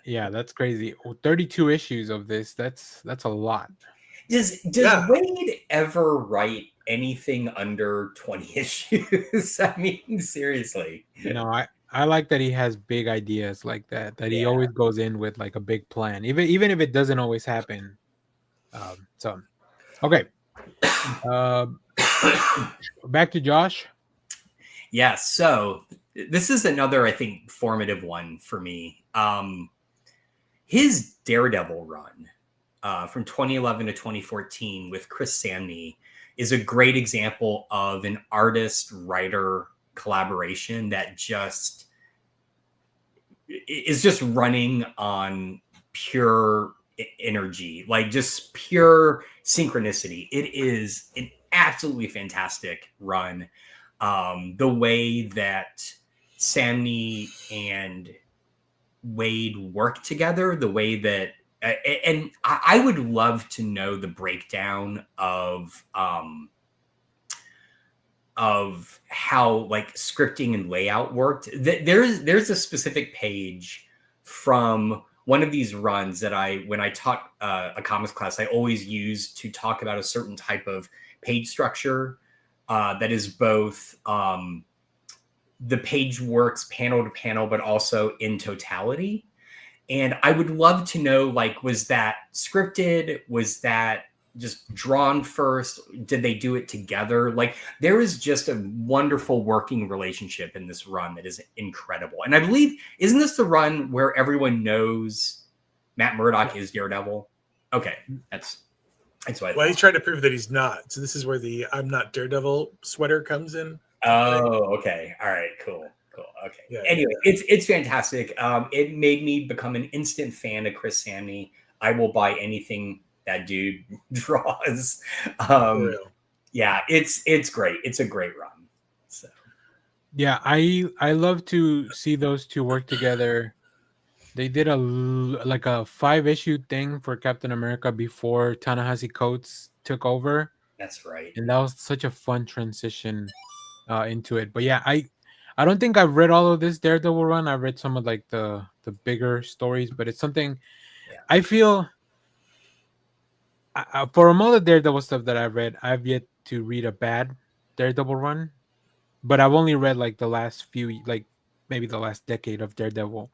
Yeah, that's crazy. 32 issues of this. That's a lot. Does Yeah. Waid ever write anything under 20 issues? I mean, seriously. I like that he has big ideas like that. That he Yeah. always goes in with like a big plan, even if it doesn't always happen. So, okay. Back to Josh. Yeah, so this is another, I think, formative one for me. His Daredevil run from 2011 to 2014 with Chris Samney is a great example of an artist-writer collaboration that just is just running on pure energy, like just pure synchronicity. It is an absolutely fantastic run. The way that Samney and Waid work together, the way that, and I would love to know the breakdown of how like scripting and layout worked. There's a specific page from one of these runs that when I taught a comics class, I always use to talk about a certain type of page structure that is both the page works panel to panel, but also in totality. And I would love to know, like, was that scripted? Was that just drawn first? Did they do it together? Like, there is just a wonderful working relationship in this run that is incredible. And I believe, isn't this the run where everyone knows Matt Murdock is Daredevil? Okay, that's what I Well, he's thought. trying to prove that he's not. So this is where the "I'm not Daredevil" sweater comes in. Oh, okay. All right. Cool. Okay. Yeah, Anyway, it's fantastic. It made me become an instant fan of Chris Samney. I will buy anything that dude draws. For real. Yeah, it's great. It's a great run. So Yeah, I love to see those two work together. They did a 5-issue thing for Captain America before Ta-Nehisi Coates took over, that's right. and that was such a fun transition into it. But yeah, I don't think I've read all of this Daredevil run. I read some of like the bigger stories, but it's something I feel for all the Daredevil stuff that I've read, I've yet to read a bad Daredevil run. But I've only read like the last few, like maybe the last decade of Daredevil.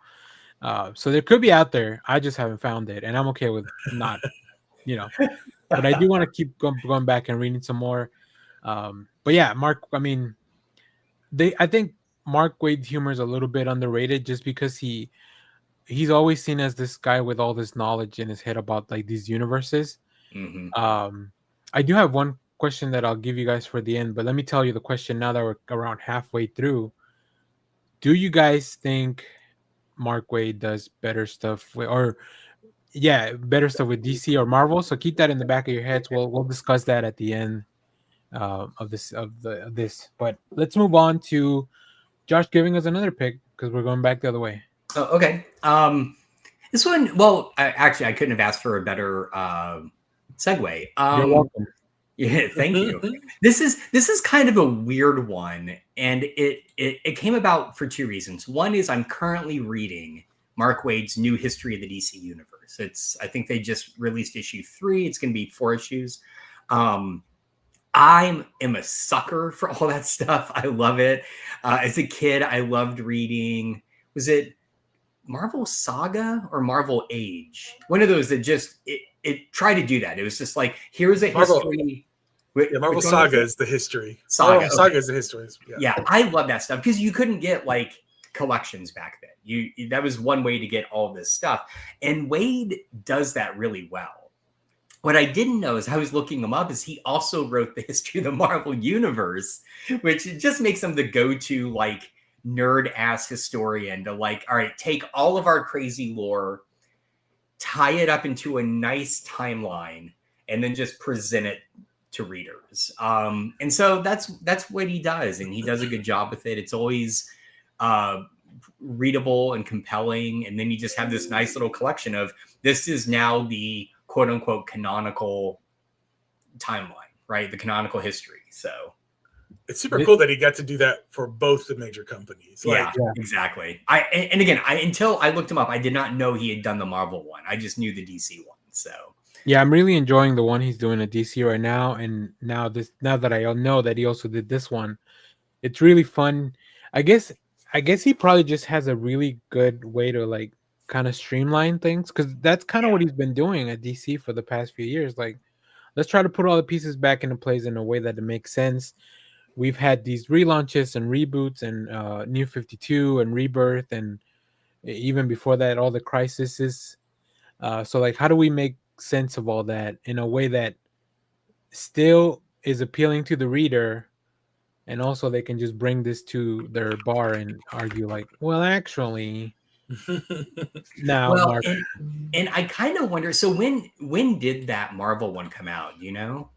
So there could be out there. I just haven't found it, and I'm okay with not, But I do want to keep going back and reading some more. But yeah, Mark. I mean, I think Mark Waid's humor is a little bit underrated, just because he's always seen as this guy with all this knowledge in his head about like these universes. Mm-hmm. I do have one question that I'll give you guys for the end, but let me tell you the question now that we're around halfway through. Do you guys think Mark Waid does better stuff better stuff with DC or Marvel? So keep that in the back of your heads. We'll discuss that at the end of this. But let's move on to Josh giving us another pick, because we're going back the other way. Oh, okay. This one, well, I couldn't have asked for a better segue. You're welcome. Yeah, thank you. This is kind of a weird one, and it came about for two reasons. One is I'm currently reading Mark Waid's New History of the DC Universe. I think they just released issue 3. It's going to be 4 issues. I am a sucker for all that stuff. I love it. As a kid, I loved reading. Was it Marvel Saga or Marvel Age? One of those that just it tried to do that. It was just like, here's a history. Marvel which one was Saga it? is the history. Saga, Marvel Saga okay. is the history. Yeah, I love that stuff because you couldn't get like collections back then. That was one way to get all this stuff, and Waid does that really well. What I didn't know is I was looking him up is he also wrote the history of the Marvel Universe, which just makes him the go-to like nerd ass historian to like, all right, take all of our crazy lore, tie it up into a nice timeline, and then just present it to readers. And so that's what he does, and he does a good job with it. It's always readable and compelling, and then you just have this nice little collection of this is now the quote unquote canonical timeline, right? The canonical history. So it's super cool that he got to do that for both the major companies. Yeah, exactly. And again, until I looked him up, I did not know he had done the Marvel one. I just knew the DC one. So yeah, I'm really enjoying the one he's doing at DC right now. And now that I know that he also did this one, it's really fun. I guess he probably just has a really good way to like kind of streamline things, because that's kind of what he's been doing at DC for the past few years. Like, let's try to put all the pieces back into place in a way that it makes sense. We've had these relaunches and reboots and New 52 and Rebirth, and even before that, all the crises. So like, how do we make sense of all that in a way that still is appealing to the reader, and also they can just bring this to their bar and argue like, well, actually, now, well, Mark. and I kind of wonder. So when did that Marvel one come out? Do you know?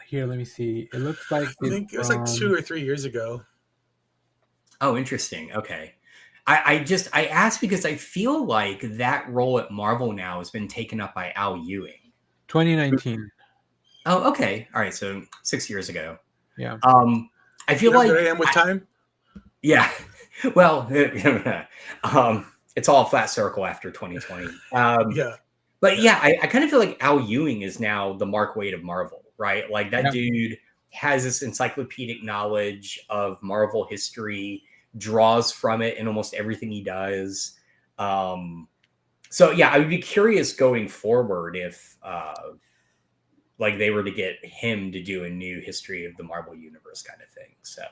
Here, let me see. It looks like I think it was like 2 or 3 years ago. Oh, interesting. Okay. I asked because I feel like that role at Marvel now has been taken up by Al Ewing. 2019. Oh, okay. All right. So 6 years ago. Yeah. I feel You know like where I am with time. Yeah. Well, it's all a flat circle after 2020. Yeah. But yeah, I kind of feel like Al Ewing is now the Mark Waid of Marvel, right? Like that dude has this encyclopedic knowledge of Marvel history, draws from it in almost everything he does. So yeah, I would be curious going forward if like they were to get him to do a new history of the Marvel universe kind of thing. So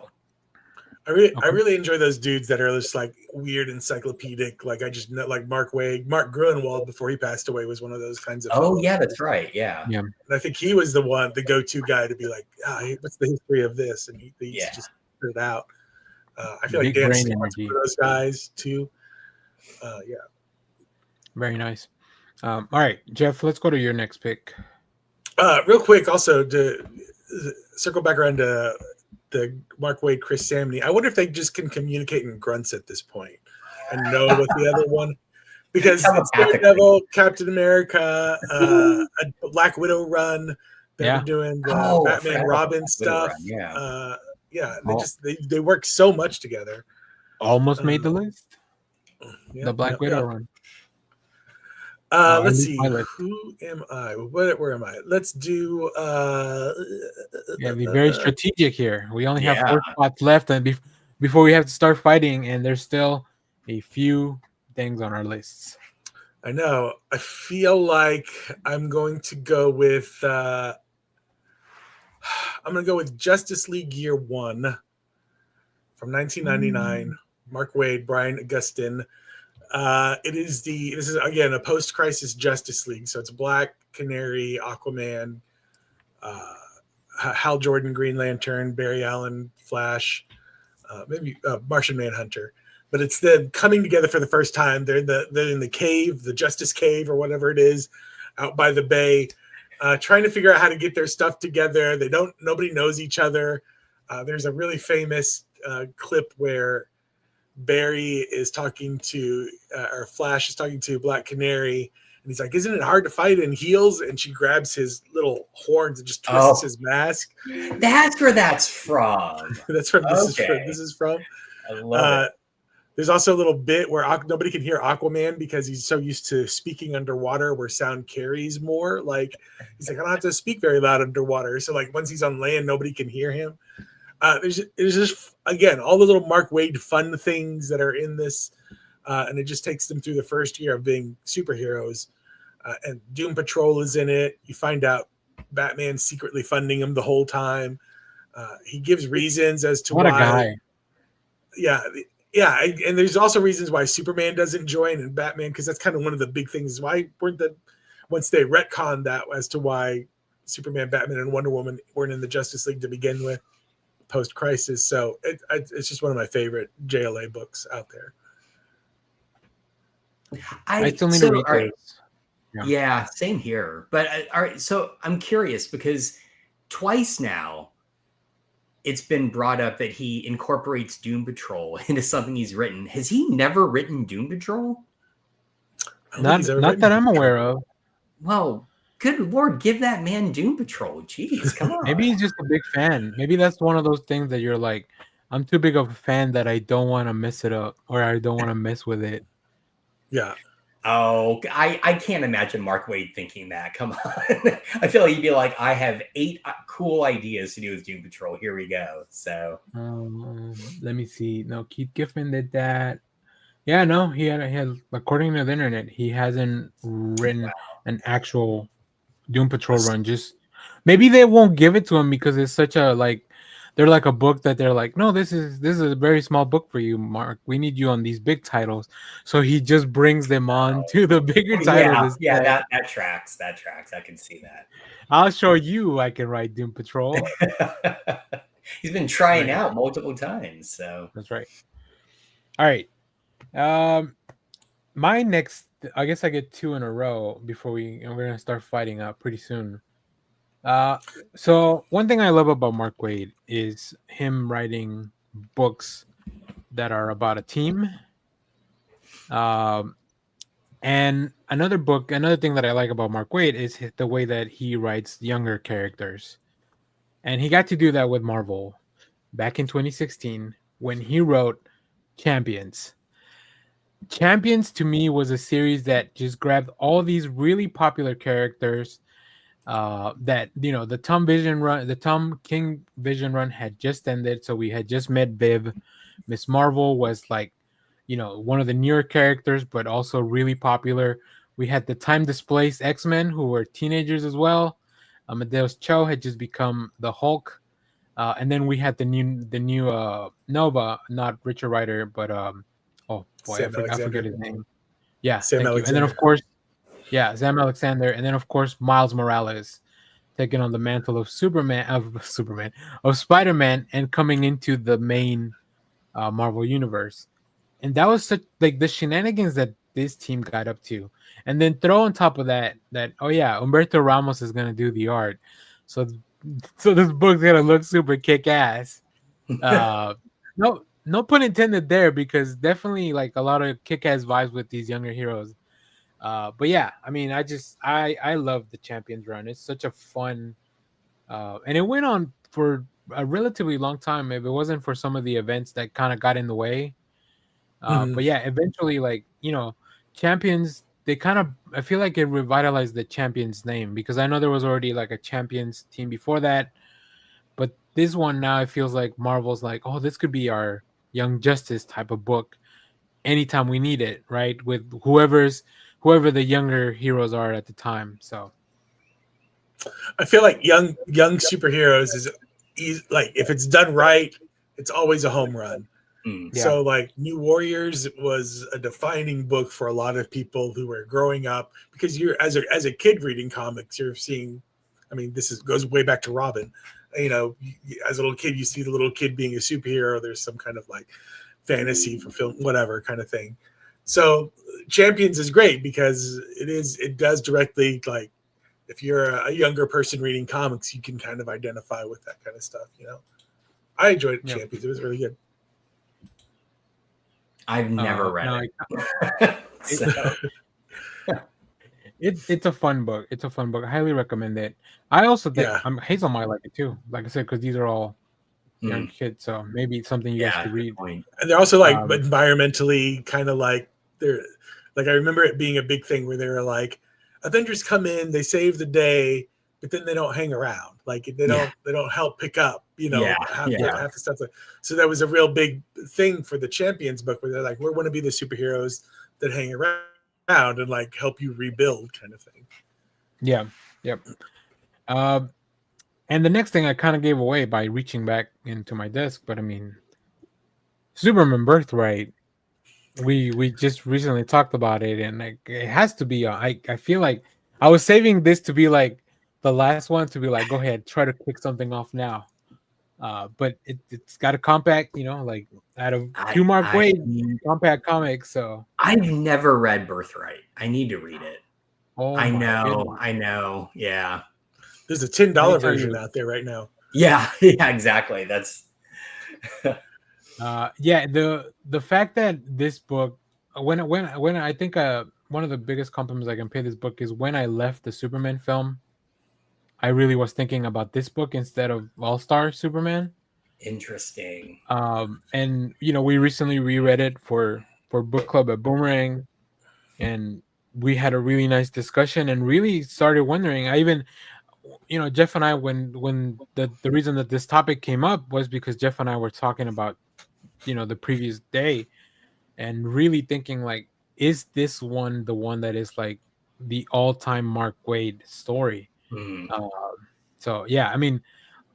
I really enjoy those dudes that are just like weird encyclopedic. Like I just know, like Mark Waid, Mark Gruenwald before he passed away was one of those kinds of. Oh yeah, that's right. Yeah. Yeah. And I think he was the go-to guy to be like, what's the history of this? And he just figured it out. I feel Big like Dan brain Scott's energy. one of those guys too. Yeah. Very nice. All right, Jeff, let's go to your next pick. Real quick, also to circle back around to the Mark Waid, Chris Samney. I wonder if they just can communicate in grunts at this point and know what the other one, because it's Daredevil, Captain America, a Black Widow run. They're doing the Batman Robin stuff. They work so much together. Almost made the list. The Black Widow run. Let's see. Who am I? Where am I? Let's do. Be very strategic here. We only have 4 spots left, and before we have to start fighting, and there's still a few things on our lists. I know. I feel like I'm going to go with. I'm going to go with Justice League Year 1 from 1999. Mark Waid, Brian Augustyn. This is again a post-crisis Justice League, so it's Black Canary, Aquaman, Hal Jordan, Green Lantern, Barry Allen, Flash, maybe Martian Manhunter. But it's them coming together for the first time. They're in the cave, the Justice Cave or whatever it is, out by the bay, trying to figure out how to get their stuff together. Nobody knows each other. There's a really famous clip where Barry is talking to, or Flash is talking to Black Canary, and he's like, "Isn't it hard to fight in heels?" And she grabs his little horns and just twists his mask. That's where that's from. That's where this is from. I love it. There's also a little bit where nobody can hear Aquaman because he's so used to speaking underwater, where sound carries more. Like he's like, I don't have to speak very loud underwater. So like once he's on land, nobody can hear him. There's just, again, all the little Mark Waid fun things that are in this, and it just takes them through the first year of being superheroes. And Doom Patrol is in it. You find out Batman secretly funding him the whole time. He gives reasons as to What why. a guy. Yeah, and there's also reasons why Superman doesn't join and Batman, because that's kind of one of the big things. Why weren't once they retconned that as to why Superman, Batman, and Wonder Woman weren't in the Justice League to begin with, post Crisis. So it's just one of my favorite JLA books out there. I still need to read this. Yeah, same here. But all right, so I'm curious because twice now it's been brought up that he incorporates Doom Patrol into something he's written. Has he never written Doom Patrol? Not that I'm aware of. Well, good Lord, give that man Doom Patrol. Jeez, come on. Maybe he's just a big fan. Maybe that's one of those things that you're like, I'm too big of a fan that I don't want to mess it up or I don't want to mess with it. Yeah. Oh, I can't imagine Mark Waid thinking that. Come on. I feel like he'd be like, I have 8 cool ideas to do with Doom Patrol. Here we go. So let me see. No, Keith Giffen did that. Yeah, no, he had according to the internet, he hasn't written an actual Doom Patrol run. Just maybe they won't give it to him because it's such a they're like a book that they're like, no, this is a very small book for you, Mark. We need you on these big titles. So he just brings them on to the bigger titles. Yeah, that tracks. That tracks. I can see that. I'll show you I can write Doom Patrol. He's been trying out multiple times. So that's right. All right. My next, I guess I get 2 in a row before we're gonna start fighting out pretty soon. So one thing I love about Mark Waid is him writing books that are about a team. And another thing that I like about Mark Waid is the way that he writes younger characters. And he got to do that with Marvel back in 2016 when he wrote Champions. Champions to me was a series that just grabbed all these really popular characters that the Tom King Vision run had just ended, so we had just met Viv. Miss Marvel was one of the newer characters, but also really popular. We had the time displaced X-Men who were teenagers as well. Amadeus Cho had just become the Hulk, and then we had the new Nova, not Richard Rider, but I forget his name. Yeah, Sam Alexander. And then of course. Yeah, Sam Alexander, and then of course Miles Morales taking on the mantle of Spider-Man, and coming into the main Marvel universe. And that was such the shenanigans that this team got up to. And then throw on top of that Humberto Ramos is gonna do the art. So this book's gonna look super kick-ass. No pun intended there, because definitely a lot of kick-ass vibes with these younger heroes. But yeah, I mean, I love the Champions run. It's such a fun, and it went on for a relatively long time. If it wasn't for some of the events that kind of got in the way, but yeah, eventually, Champions. I feel like it revitalized the Champions name, because I know there was already a Champions team before that, but this one now it feels like Marvel's oh, this could be our Young Justice type of book anytime we need it, right? With whoever the younger heroes are at the time. So I feel like young superheroes is if it's done right, it's always a home run. Yeah. So New Warriors was a defining book for a lot of people who were growing up, because you're as a kid reading comics, you're seeing, I mean, goes way back to Robin. As a little kid, you see the little kid being a superhero. There's some kind of fantasy fulfillment, whatever kind of thing. So Champions is great because it does directly, if you're a younger person reading comics, you can kind of identify with that kind of stuff. I enjoyed Champions. It was really good. I've never read it. It's a fun book. It's a fun book. I highly recommend it. I also think Hazel might like it too. Like I said, because these are all young kids, so maybe it's something you guys could read. And they're also environmentally kind of they're I remember it being a big thing where they were Avengers come in, they save the day, but then they don't hang around. They don't help pick up, half the stuff. So that was a real big thing for the Champions book, where they're we want to be the superheroes that hang around and help you rebuild, kind of thing. Yeah. Yep. And the next thing I kind of gave away by reaching back into my desk, but I mean, Superman Birthright. We just recently talked about it, and like, it has to be. I feel like I was saving this to be like the last one to be like, go ahead, try to kick something off now. But it's got a compact, like out of two Mark Waid compact comics. So I've never read Birthright. I need to read it. oh I my know, goodness. I know. Yeah. There's a Let me $10 tell version you. out there right now. Yeah, yeah, exactly. That's Yeah, the fact that this book, when I think one of the biggest compliments I can pay this book is when I left the Superman film, I really was thinking about this book instead of All-Star Superman. interesting. And we recently reread it for book club at Boomerang, and we had a really nice discussion and really started wondering. I even, Jeff and I, when the reason that this topic came up was because Jeff and I were talking about the previous day, and really thinking like, is this one the one that is like the all-time Mark Waid story? Hmm. So yeah, I mean,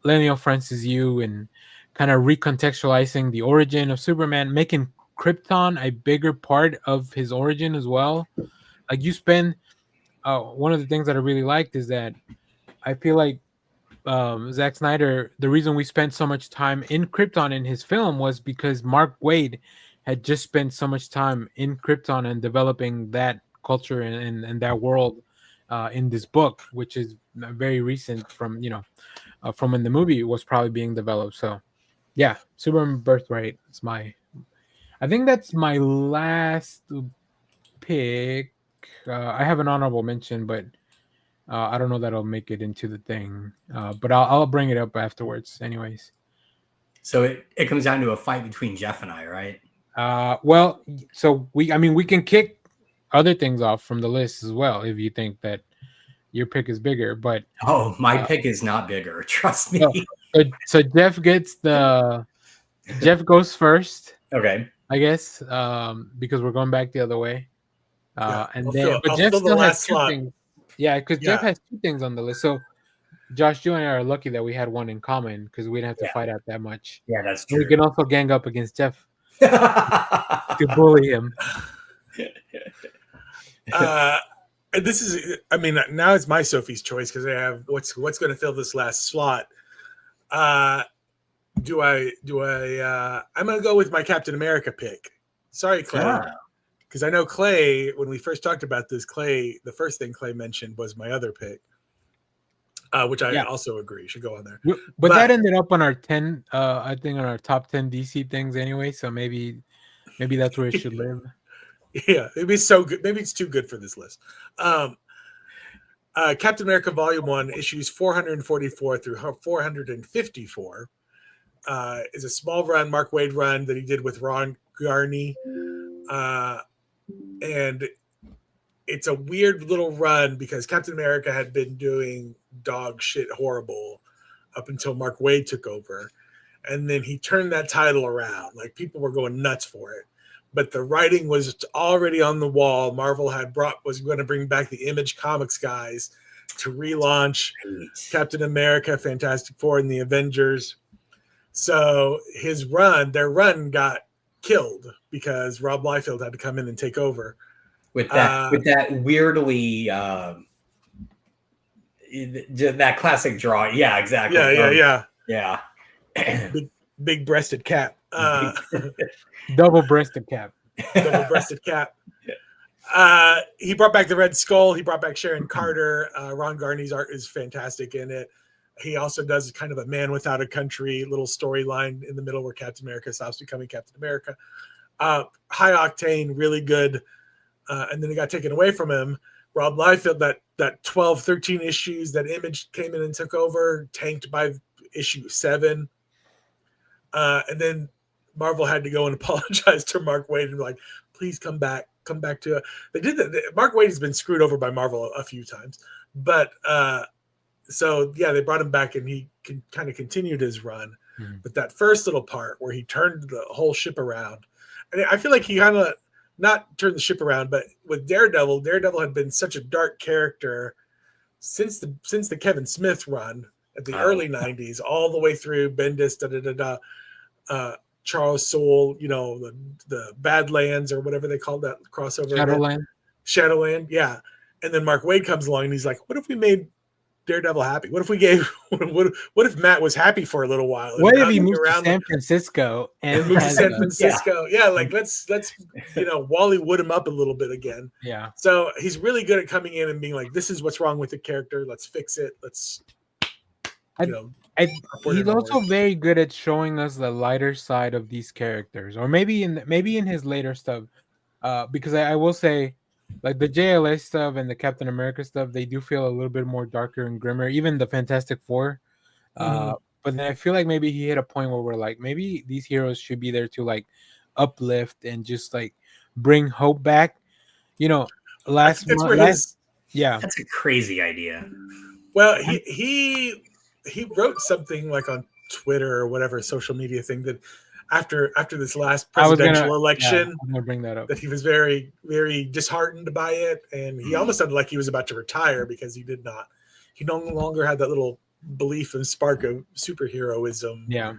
Leniel Francis Yu and kind of recontextualizing the origin of Superman, making Krypton a bigger part of his origin as well. Like you spend one of the things that I really liked is that I feel like Zack Snyder, the reason we spent so much time in Krypton in his film was because Mark Waid had just spent so much time in Krypton and developing that culture and that world in this book, which is very recent from from when the movie was probably being developed. So yeah, Superman Birthright is I think that's my last pick. I have an honorable mention, but I don't know that I'll make it into the thing. But I'll bring it up afterwards, anyways. So it comes down to a fight between Jeff and I, right? Well, so we can kick other things off from the list as well if you think that your pick is bigger. But Oh, my pick is not bigger. Trust me. so Jeff goes first, Okay. I guess, because we're going back the other way. And then, but I'll Jeff fill the still has last two slot. things. Yeah, because Jeff Yeah. has two things on the list. So Josh, you and I are lucky that we had one in common because we didn't have to Yeah. fight out that much. Yeah, that's And we true. can also gang up against Jeff to bully him. This is, I mean, now it's my Sophie's choice because I have what's going to fill this last slot. I'm going to go with my Captain America pick. Sorry, Clay. Yeah. Because I know Clay, when we first talked about this, the first thing Clay mentioned was my other pick, which I also agree should go on there. But that ended up on our 10, I think on our top 10 DC things anyway. So maybe that's where it should live. Yeah, maybe it's so good. Maybe it's too good for this list. Captain America Volume 1, issues 444 through 454, is a small run, Mark Waid run that he did with Ron Garney. And it's a weird little run because Captain America had been doing dog shit horrible up until Mark Waid took over. And then he turned that title around. Like, people were going nuts for it. But the writing was already on the wall. Marvel was going to bring back the Image Comics guys to relaunch Captain America, Fantastic Four, and the Avengers. So their run got killed because Rob Liefeld had to come in and take over. With that weirdly that classic draw. Yeah, exactly. Yeah. Big breasted cap. Double-breasted cap. Double-breasted cap. He brought back the Red Skull. He brought back Sharon Carter. Ron Garney's art is fantastic in it. He also does kind of a Man Without a Country little storyline in the middle where Captain America stops becoming Captain America. High octane, really good. And then it got taken away from him. Rob Liefeld, that 12, 13 issues that Image came in and took over, tanked by issue 7. And then Marvel had to go and apologize to Mark Waid and be like, please come back to it. They did that. Mark Waid has been screwed over by Marvel a few times. But so, yeah, they brought him back and he kind of continued his run. Mm-hmm. But that first little part where he turned the whole ship around, and I feel like he kind of not turned the ship around, but with Daredevil had been such a dark character since the Kevin Smith run at the early 90s, all the way through Bendis, Charles Soule, the Badlands or whatever they called that crossover. Shadowland, yeah. And then Mark Waid comes along and he's like, what if we made Daredevil happy? What if we gave what if Matt was happy for a little while? What if he moved to San Francisco and moved to San Francisco? Yeah, like let's Wally Wood him up a little bit again. Yeah. So he's really good at coming in and being like, this is what's wrong with the character. Let's fix it. Let's he's also very good at showing us the lighter side of these characters, or maybe in his later stuff. Because I will say, like the JLA stuff and the Captain America stuff, they do feel a little bit more darker and grimmer. Even the Fantastic Four. But then I feel like maybe he hit a point where we're like, maybe these heroes should be there to like uplift and just like bring hope back. That's a crazy idea. Well, he wrote something like on Twitter or whatever social media thing that after this last presidential election, I'm gonna bring that up, that he was very, very disheartened by it, and he almost sounded like he was about to retire because he no longer had that little belief and spark of superheroism. Yeah,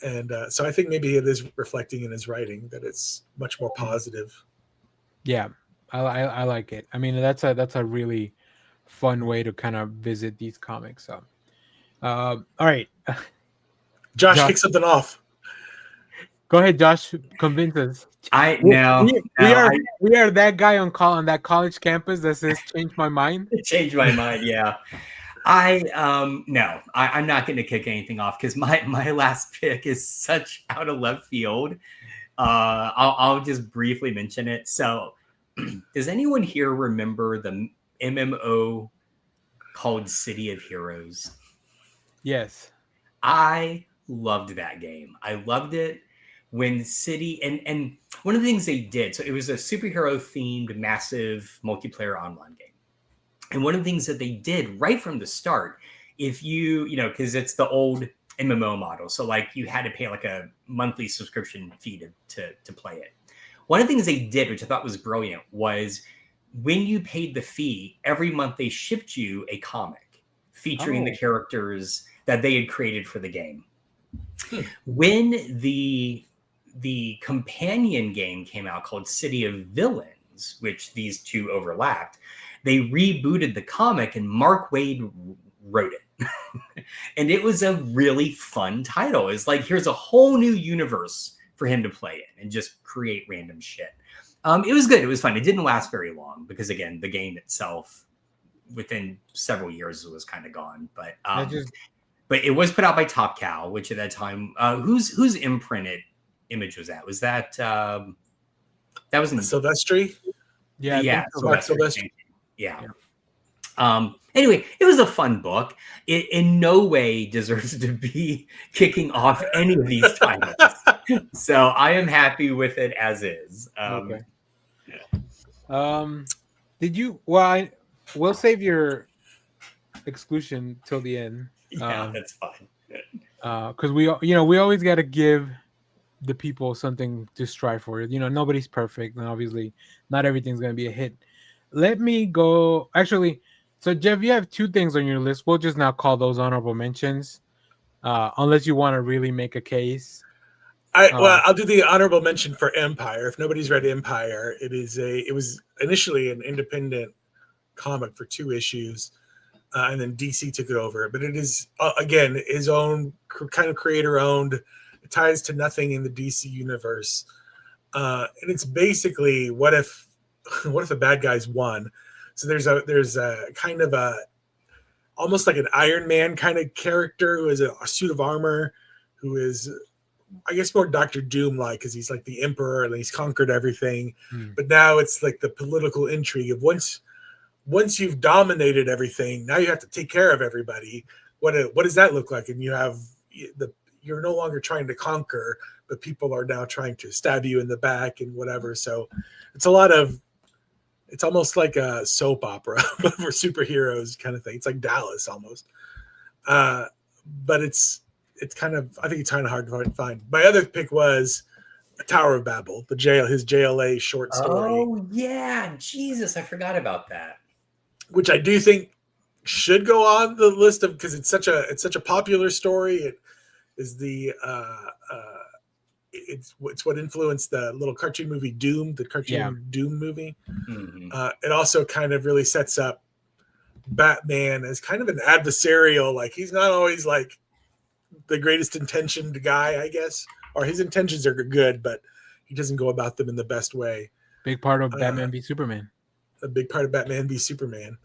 and so I think maybe it is reflecting in his writing that it's much more positive. Yeah, I like it. I mean, that's a really fun way to kind of visit these comics. So, all right, Josh, kick something off. Go ahead, Josh. Convince us. We are that guy on that college campus that says "Change my mind." Change my mind. Yeah. I'm not going to kick anything off because my last pick is such out of left field. I'll just briefly mention it. So, does anyone here remember the MMO called City of Heroes? Yes. I loved that game. I loved it when City and one of the things they did, so it was a superhero themed massive multiplayer online game. And one of the things that they did right from the start, if because it's the old MMO model. So like you had to pay like a monthly subscription fee to play it. One of the things they did, which I thought was brilliant, was when you paid the fee, every month they shipped you a comic featuring the characters that they had created for the game. When the companion game came out called City of Villains, which these two overlapped, they rebooted the comic and Mark Waid wrote it. And it was a really fun title. It's like, here's a whole new universe for him to play in and just create random shit. It was good. It was fun. It didn't last very long because, again, the game itself, within several years, was kind of gone. But it was put out by Top Cow, which at that time, whose imprinted image was that? Was that that was in Silvestri? Yeah, Silvestri. Yeah. Anyway, it was a fun book. It in no way deserves to be kicking off any of these titles. So I am happy with it as is. Okay. Did you? Well, we'll save your exclusion till the end. Yeah, that's fine. Because we always got to give the people something to strive for. Nobody's perfect, and obviously, not everything's gonna be a hit. Let me go. Actually, so Jeff, you have two things on your list. We'll just now call those honorable mentions, unless you want to really make a case. I'll do the honorable mention for Empire. If nobody's read Empire, it was initially an independent comic for 2 issues, and then DC took it over. But it is again his own kind of creator owned. It ties to nothing in the DC universe, and it's basically what if the bad guys won. So there's a kind of a almost like an Iron Man kind of character who has a suit of armor, who is, I guess, more Dr. Doom like, because he's like the emperor and he's conquered everything. But now it's like the political intrigue of once you've dominated everything, now you have to take care of everybody. What does that look like? And you're no longer trying to conquer, but people are now trying to stab you in the back and whatever. So it's almost like a soap opera for superheroes kind of thing. It's like Dallas almost. But it's kind of, I think it's kind of hard to find. My other pick was Tower of Babel, his JLA short story. Oh yeah, Jesus, I forgot about that. Which I do think should go on the list of, because it's such a popular story. It is it's what influenced the little cartoon movie Doom, the cartoon Doom movie. Mhm. It also kind of really sets up Batman as kind of an adversarial, like he's not always like the greatest intentioned guy, I guess, or his intentions are good, but he doesn't go about them in the best way. Big part of Batman v Superman. A big part of Batman v Superman.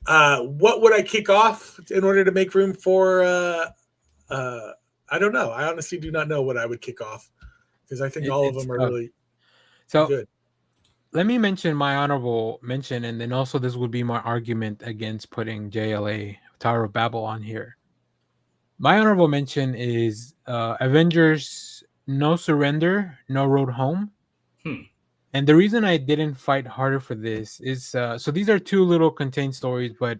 What would I kick off in order to make room for? I don't know. I honestly do not know what I would kick off, because I think all of them are really good. Let me mention my honorable mention, and then also this would be my argument against putting JLA Tower of Babel on here. My honorable mention is Avengers No Surrender, No Road Home. And the reason I didn't fight harder for this is so these are two little contained stories, but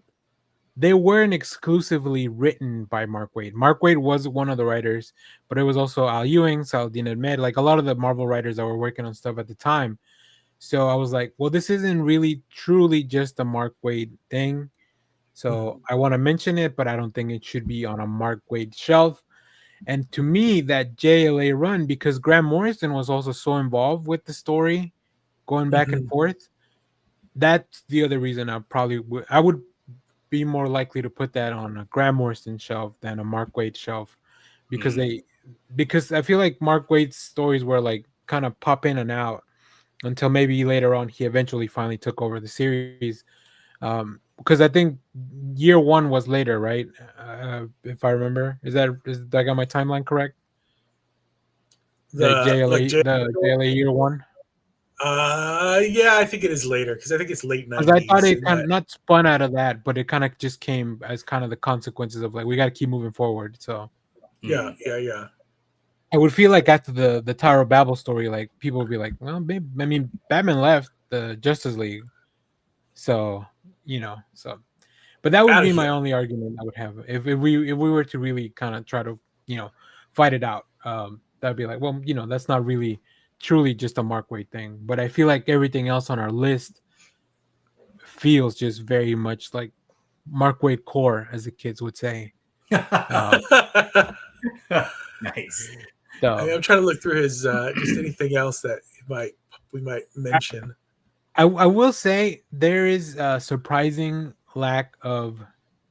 they weren't exclusively written by Mark Waid. Mark Waid was one of the writers, but it was also Al Ewing, Saladin Ahmed, like a lot of the Marvel writers that were working on stuff at the time. So I was like, well, this isn't really truly just a Mark Waid thing. So I want to mention it, but I don't think it should be on a Mark Waid shelf. And to me, that JLA run, because Grant Morrison was also so involved with the story, going back and forth, that's the other reason I would be more likely to put that on a Grant Morrison shelf than a Mark Waid shelf, because because I feel like Mark Waid's stories were like kind of pop in and out until maybe later on he eventually finally took over the series. Because I think year one was later, right? If I remember, is I got my timeline correct? The JLA year one. Yeah, I think it is later, because I think it's late 90s. Because I thought it kind of not spun out of that, but it kind of just came as kind of the consequences of like we got to keep moving forward. So yeah. I would feel like after the Tower of Babel story, like people would be like, well, babe, I mean, Batman left the Justice League, so but that would be my only argument I would have if we were to really kind of try to fight it out. That'd be like, well, that's not really truly just a Mark Waid thing, but I feel like everything else on our list feels just very much like Mark Waid core, as the kids would say. Nice. So, I'm trying to look through his just anything else that we might mention. I will say there is a surprising lack of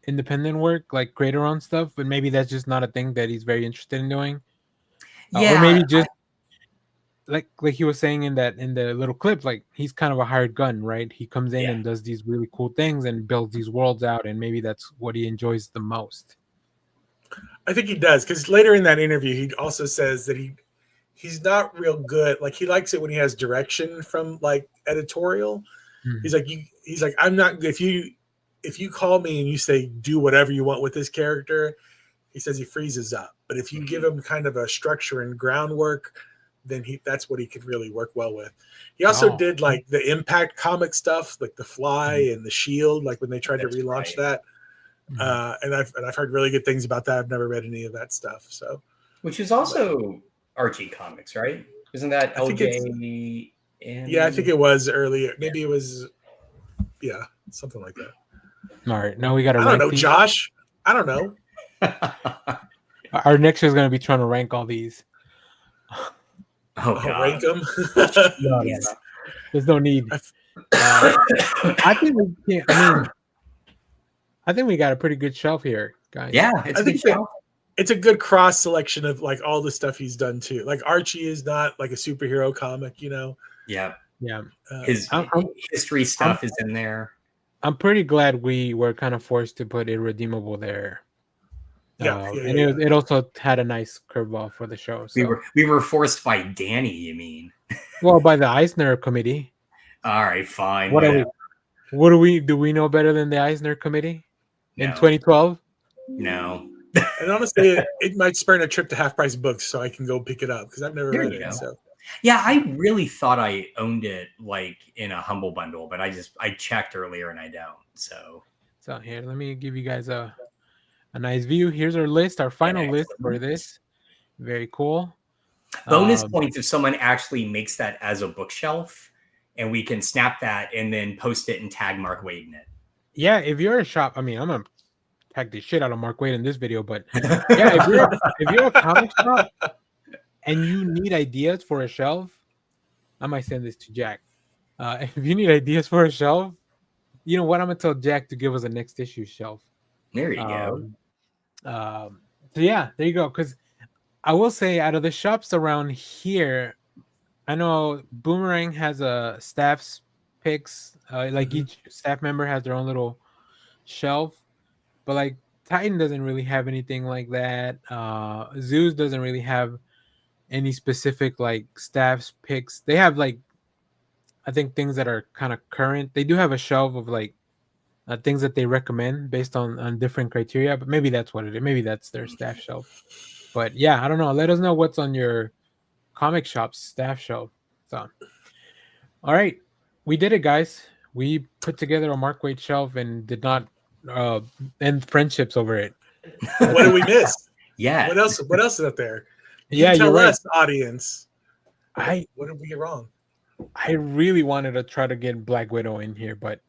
independent work, like creator-owned stuff, but maybe that's just not a thing that he's very interested in doing. Or maybe just like he was saying in the little clip, like he's kind of a hired gun, right? He comes in and does these really cool things and builds these worlds out, and maybe that's what he enjoys the most. I think he does, because later in that interview, he also says that he's not real good. Like he likes it when he has direction from like editorial. He's like, I'm not. If you call me and you say do whatever you want with this character, he says he freezes up. But if you give him kind of a structure and groundwork, then that's what he could really work well with. He also did like the Impact comic stuff, like the Fly and the Shield, like when they tried to relaunch that. And I've heard really good things about that. I've never read any of that stuff. So, which is also Archie Comics, right? Isn't that LJ? Yeah, I think it was earlier. Maybe it was, something like that. All right, now we got to. I don't know, Josh. I don't know. Our next year is going to be trying to rank all these. Rank them. No. There's no need. I think we can't. I think we got a pretty good shelf here, guys. Yeah, it's a good cross selection of like all the stuff he's done too. Like Archie is not like a superhero comic, Yeah. His history stuff is in there. I'm pretty glad we were kind of forced to put Irredeemable there. It also had a nice curveball for the show. So. We were forced by Danny, you mean? Well, by the Eisner Committee. All right, fine. Do we know better than the Eisner Committee in 2012? No. And honestly, it might spurn a trip to Half Price Books so I can go pick it up because I've never read it. So. Yeah, I really thought I owned it like in a Humble Bundle, but I checked earlier and I don't. So here, let me give you guys a nice view. Here's our list, our final list for this. Very cool. Bonus points if someone actually makes that as a bookshelf, and we can snap that and then post it and tag Mark Waid in it. yeah, if you're a shop, I mean, I'm gonna tag the shit out of Mark Waid in this video, but yeah, if you're a comic shop and you need ideas for a shelf, I might send this to Jack. If you need ideas for a shelf, you know what? I'm gonna tell Jack to give us a next issue shelf. There you go. So yeah, there you go. Because I will say, out of the shops around here, I know Boomerang has a staff's picks. Like each staff member has their own little shelf, but like Titan doesn't really have anything like that. Zeus doesn't really have any specific like staff's picks. They have like, I think, things that are kind of current. They do have a shelf of like things that they recommend based on different criteria, but maybe that's what it is. Maybe that's their staff shelf. But yeah, I don't know. Let us know what's on your comic shop's staff shelf. So, all right, we did it, guys. We put together a Mark Waid shelf and did not end friendships over it. What did we miss? Yeah. What else? What else is up there? Yeah, Tell you're right. us, audience. I What did we get wrong? really wanted to try to get Black Widow in here, but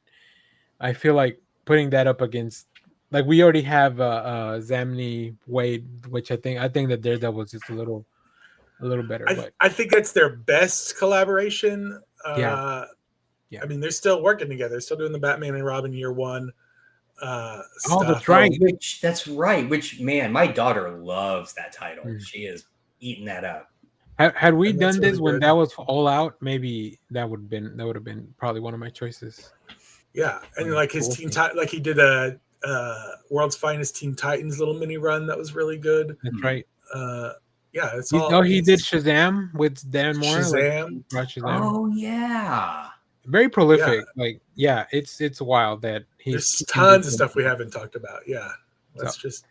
I feel like putting that up against, like, we already have Zamni Wade, which I think that Daredevil is just a little better. But I think that's their best collaboration. Yeah. I mean, they're still working together. They're still doing the Batman and Robin Year One. oh, Stuff. that's right. That's right. Which, man, my daughter loves that title. She is eating that up. Had we And that's done this really when good. that was all out, maybe that would have been probably one of my choices. Yeah, and like his Awesome. like he did a World's Finest Teen Titans little mini run that was really good. That's right. Yeah, it's You all. know, he did Shazam with Dan Moore. Shazam. Like, brought Shazam. Oh yeah. Very prolific. Like, yeah, it's wild that he's. There's tons of stuff we haven't talked about. Yeah, let's just.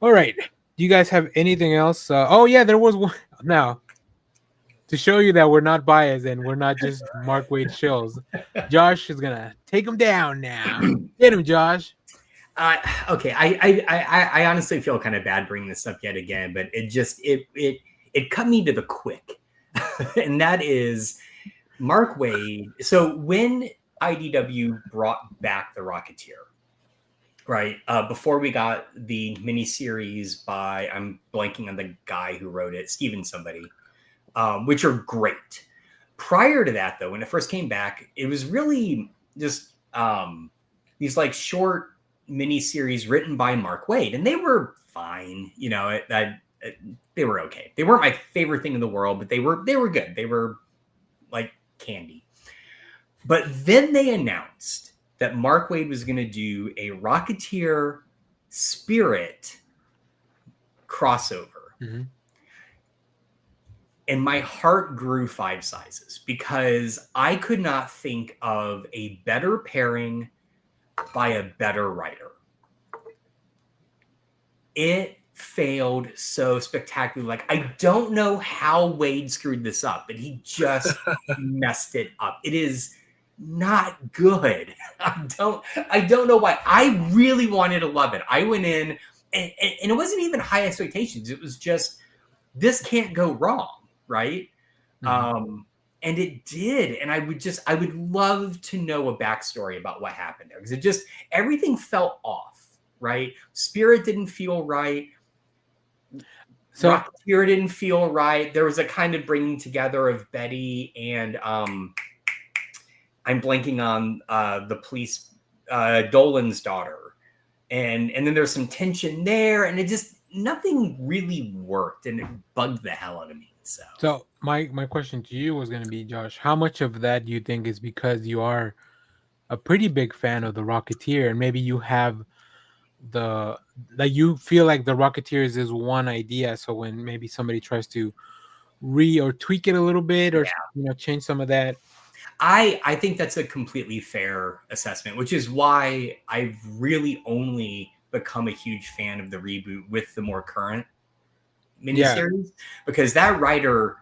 All right. Do you guys have anything else? Oh yeah, there was one. Now, to show you that we're not biased and we're not just Mark Waid shills, Josh is gonna take him down now. Get him, Josh. Okay, I honestly feel kind of bad bringing this up yet again, but it cut me to the quick, and that is Mark Waid. So when IDW brought back the Rocketeer, right before we got the miniseries by, I'm blanking on the guy who wrote it, Steven somebody, which are great. Prior to that, though, when it first came back, it was really just these like short miniseries written by Mark Waid, and they were fine. You know, they were okay. They weren't my favorite thing in the world, but they were good. They were like candy. But then they announced that Mark Waid was going to do a Rocketeer Spirit crossover. Mm-hmm. And my heart grew 5 sizes because I could not think of a better pairing by a better writer. It failed so spectacularly. Like, I don't know how Waid screwed this up, but he just messed it up. It is not good. I don't know why. I really wanted to love it. I went in and it wasn't even high expectations. It was just, this can't go wrong, right? Mm-hmm. And it did. And I would love to know a backstory about what happened there, because everything felt off, right? Spirit didn't feel right. So Rocketeer didn't feel right. There was a kind of bringing together of Betty and I'm blanking on the police, Dolan's daughter. And then there's some tension there, and nothing really worked, and it bugged the hell out of me. So my question to you was going to be, Josh, how much of that do you think is because you are a pretty big fan of the Rocketeer, and maybe you have you feel like the Rocketeer is one idea, so when maybe somebody tries to or tweak it a little bit, or change some of that. I think that's a completely fair assessment, which is why I've really only become a huge fan of the reboot with the more current miniseries, because that writer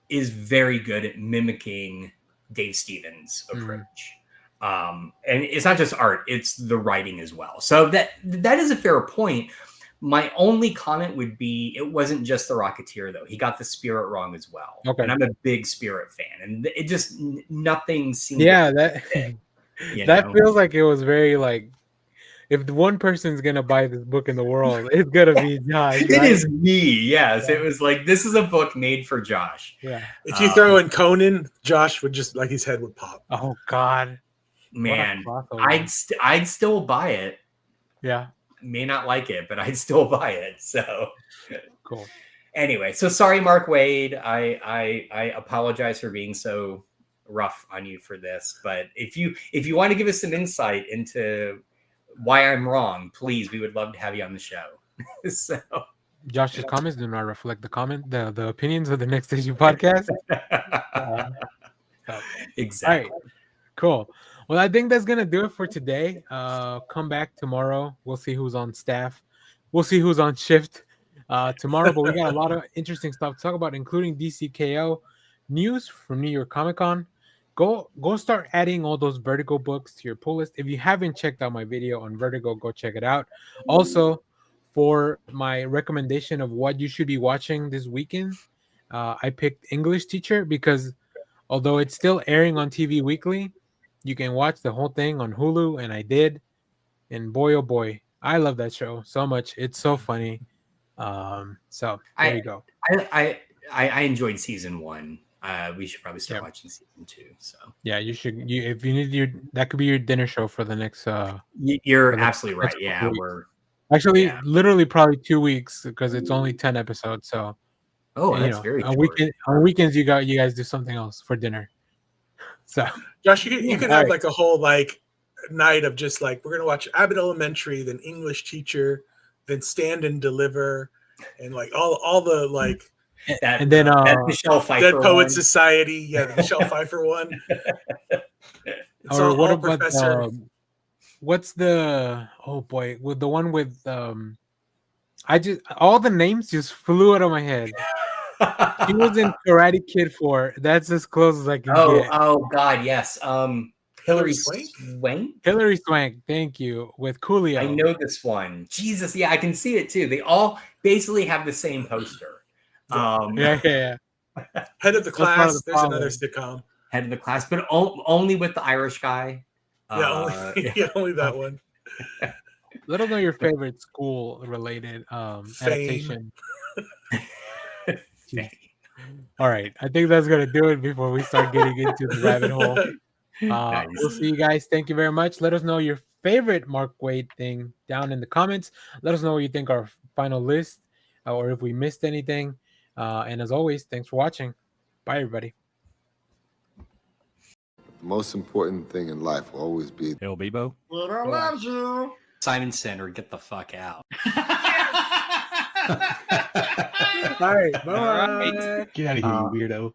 is very good at mimicking Dave Stevens' approach. And it's not just art, it's the writing as well. So that is a fair point. My only comment would be, it wasn't just the Rocketeer, though. He got the Spirit wrong as well. Okay. And I'm a big Spirit fan, and it just, nothing seemed That feels like it was very like, if the one person's gonna buy this book in the world, it's gonna be Josh. It is me. Yes, it was like this is a book made for Josh. Yeah. If you throw in Conan, Josh would just like his head would pop. Oh God. Man, I'd still buy it. Yeah. May not like it, but I'd still buy it. So cool. Anyway, so sorry, Mark Waid. I apologize for being so rough on you for this, but if you want to give us some insight into why I'm wrong, please, we would love to have you on the show. So Josh's comments do not reflect the opinions of the Next Issue podcast. Exactly. All right. Cool. Well, I think that's gonna do it for today. Come back tomorrow. We'll see who's on staff. We'll see who's on shift tomorrow. But we got a lot of interesting stuff to talk about, including DCKO news from New York Comic Con. Go start adding all those Vertigo books to your pull list. If you haven't checked out my video on Vertigo, go check it out. Also, for my recommendation of what you should be watching this weekend, I picked English Teacher because although it's still airing on TV weekly, you can watch the whole thing on Hulu, and I did. And boy, oh boy, I love that show so much. It's so funny. So there you go. I enjoyed season 1. We should probably start watching season 2. So yeah, you should. If you need that could be your dinner show for the next. You're absolutely right. Yeah, we're actually literally probably 2 weeks because it's only 10 episodes. So that's very on weekends you guys do something else for dinner. So Josh, you could have like a whole like night of just like we're gonna watch Abbott Elementary, then English Teacher, then Stand and Deliver, and like all the like. And then Michelle Pfeiffer Dead Poet one. Society, the Michelle Pfeiffer one. It's or what all about Professor? What's the with the one with I just all the names just flew out of my head. He was in Karate Kid 4. That's as close as I can get. Oh God, yes. Hilary Swank. Hilary Swank, thank you. With Coolio. I know this one. Jesus, yeah, I can see it too. They all basically have the same poster. Yeah. Head of the Class. There's another sitcom. Head of the Class, but only with the Irish guy. Only that one. Let us know your favorite school-related adaptation. All right, I think that's gonna do it before we start getting into the rabbit hole. Nice. We'll see you guys. Thank you very much. Let us know your favorite Mark Waid thing down in the comments. Let us know what you think our final list, or if we missed anything. And as always, thanks for watching. Bye, everybody. The most important thing in life will always be El Bebo. Little loves you. Simon Center, get the fuck out. All right, bye. Get out of here, you weirdo.